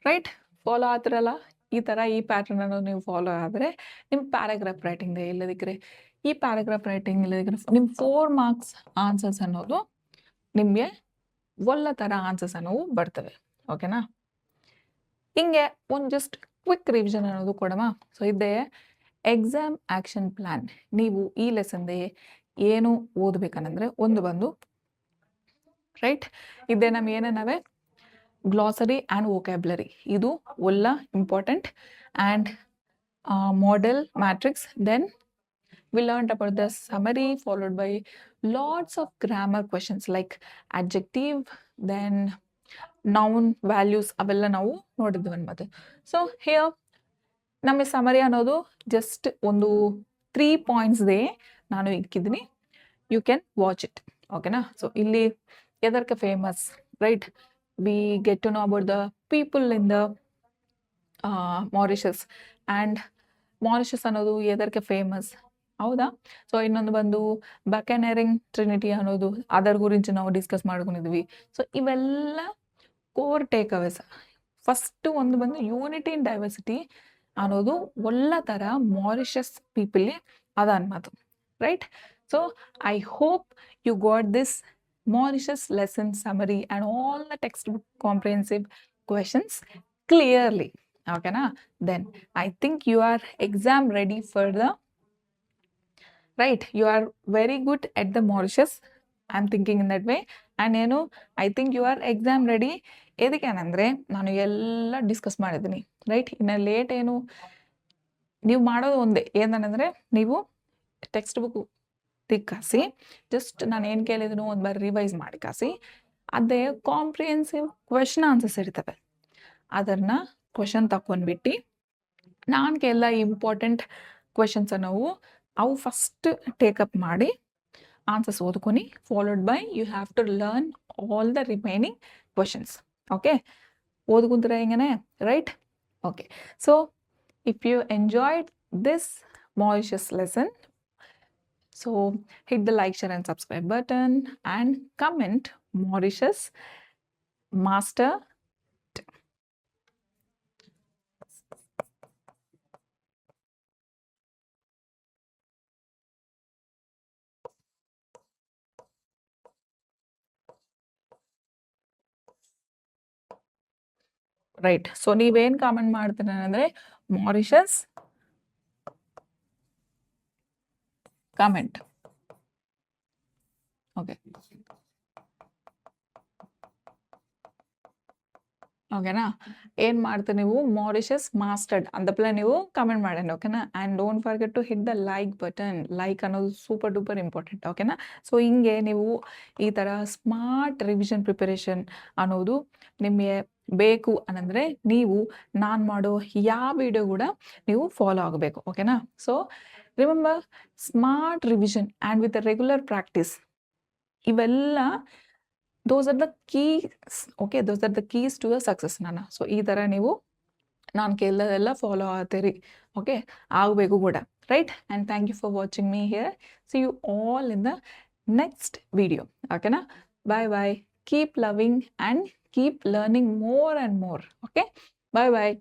ರೈಟ್, ಫಾಲೋ ಆಗ್ತಿರಲ್ಲ? ಈ ಥರ ಈ ಪ್ಯಾಟ್ರನ್ ಅನ್ನೋದು ನೀವು ಫಾಲೋ ಆದರೆ ನಿಮ್ಮ ಪ್ಯಾರಾಗ್ರಾಫ್ ರೈಟಿಂಗ್ ಇಲ್ಲದಿಕ್ಕರೆ ನಿಮ್ಮ 4 marks ಆನ್ಸರ್ಸ್ ಅನ್ನೋದು ನಿಮಗೆ ಒಳ್ಳೆ ಥರ ಆನ್ಸರ್ಸ್ ಅನ್ನೋವು ಬರ್ತವೆ. ಓಕೆನಾ? ಹಿಂಗೆ ಒಂದು ಜಸ್ಟ್ ಕ್ವಿಕ್ ರಿವಿಷನ್ ಅನ್ನೋದು ಕೊಡಮ. ಸೊ ಇದೇ ಎಕ್ಸಾಮ್ ಆ್ಯಕ್ಷನ್ ಪ್ಲ್ಯಾನ್. ನೀವು ಈ ಲೆಸನ್ದೆ ಏನು ಓದಬೇಕನ್ನಂದ್ರೆ ಒಂದು ಬಂದು ರೈಟ್ ಇದೇ ನಮ್ಮ ಏನನ್ನವೆ ಗ್ಲಾಸರಿ ಆ್ಯಂಡ್ ವೊಕ್ಯಾಬ್ಲರಿ. ಇದು ಒಳ್ಳೆ important and model matrix. Then we learned about the summary followed by lots of grammar questions like adjective, then noun, values ಅವೆಲ್ಲ ನಾವು ನೋಡಿದ್ವಿ ಅನ್ಬೋದು. ಸೊ ಹಿಯರ್ ನಮ್ಮ ಸಮರಿ ಅನ್ನೋದು ಜಸ್ಟ್ ಒಂದು 3 ಪಾಯಿಂಟ್ಸ್ದೇ ನಾನು ಇಕ್ಕಿದ್ದೀನಿ. You can watch it. ಓಕೆನಾ? ಸೊ ಇಲ್ಲಿ ಎದರ್ಕೆ famous right, we get to know about the people in the Mauritius and Mauritius ಅನ್ನೋದು ಎದರ್ಕೆ ಫೇಮಸ್, ಹೌದಾ? ಸೊ ಇನ್ನೊಂದು ಬಂದು ಬಕೆನರಿಂಗ್ ಟ್ರಿನಿಟಿ ಅನ್ನೋದು ಅದರ ಗುరించి ನಾವು ಡಿಸ್ಕಸ್ ಮಾಡ್ಕೊಂಡಿದ್ವಿ. ಸೊ ಇವೆಲ್ಲ ಕೋರ್ ಟೇಕ್ ಅವೇಸ್. ಫಸ್ಟ್ ಒಂದು ಬಂದು ಯೂನಿಟಿ ಇನ್ ಡೈವರ್ಸಿಟಿ ಅನ್ನೋದು ಒಳ್ಳೆ ಥರ ಮಾರಿಷಸ್ ಪೀಪಲ್ ಅದ ಅನ್ಮಾತು right. So I hope you got this Mauritius lesson summary and all the textbook comprehensive questions clearly. Okay na? Then I think you are exam ready for the right. You are very good at the Mauritius. I'm thinking in that way. And you know, I think you are exam ready. edike anandre nanu ella discuss ಮಾಡಿದ್ದೀನಿ right. ಇನ್ನು late ಏನು ನೀವು ಮಾಡೋದು ಒಂದೇ ಏನಂದರೆ ನೀವು text book ತಿಕ್ಕಾಸಿ just ನಾನು ಏನು ಕೇಳಿದ್ರು ಒಂದು ಬಾರಿ ರಿವೈಸ್ ಮಾಡಿ ಕಾಸಿ ಅದೇ ಕಾಂಪ್ರಿಹೆನ್ಸಿವ್ ಕ್ವೆಶನ್ ಆನ್ಸರ್ಸ್ ಇರ್ತವೆ. ಅದನ್ನು ಕ್ವೆಶನ್ ತಗೊಂಡ್ಬಿಟ್ಟು ನಾನು ಕೇಳ ಇಂಪಾರ್ಟೆಂಟ್ ಕ್ವೆಶನ್ಸ್ ಅನ್ನೋವು ಅವು ಫಸ್ಟ್ ಟೇಕಪ್ ಮಾಡಿ ಆನ್ಸರ್ಸ್ ಓದ್ಕೊನಿ. Followed by you have to learn all the remaining questions. Okay, ಓದ್ಕೊಂತೀರ ಹಿಂಗನೆ right? Okay, so if you enjoyed this Mauritius lesson, so hit the like, share and subscribe button and comment Mauritius Master. Right. So ನೀವೇನು comment ಮಾಡ್ತೀರ ಅಂದರೆ Mauritius comment. Okay, ಓಕೆನಾ? ಏನು ಮಾಡ್ತೀರಿ ನೀವು Mauritius mastered ಅಂತಪ್ಲೆ ನೀವು ಕಮೆಂಟ್ ಮಾಡೋಣ. ಓಕೆನಾ? And don't forget to hit the like button. Like ಅನ್ನೋದು ಸೂಪರ್ ಡೂಪರ್ ಇಂಪಾರ್ಟೆಂಟ್. ಓಕೆನಾ? ಸೊ ಹಿಂಗೆ ನೀವು ಈ ಥರ ಸ್ಮಾರ್ಟ್ ರಿವಿಷನ್ ಪ್ರಿಪರೇಷನ್ ಅನ್ನೋದು ನಿಮಗೆ ಬೇಕು ಅನ್ನಂದರೆ ನೀವು ನಾನು ಮಾಡೋ ಯಾವ ವಿಡಿಯೋ ಕೂಡ ನೀವು ಫಾಲೋ ಆಗಬೇಕು. ಓಕೆನಾ? So remember smart revision and with regular practice ಇವೆಲ್ಲ those are the keys. Okay, those are the keys to the success nana. So ಈ ಥರ ನೀವು ನಾನು ಕೇಳೋದೆಲ್ಲ ಫಾಲೋ ಆಗ್ತೀರಿ. ಓಕೆ, ಆಗಬೇಕು ಕೂಡ right. And thank you for watching me here. See you all in the next video. ಓಕೆನಾ? Bye bye. Keep loving and keep learning more and more. Okay, bye bye.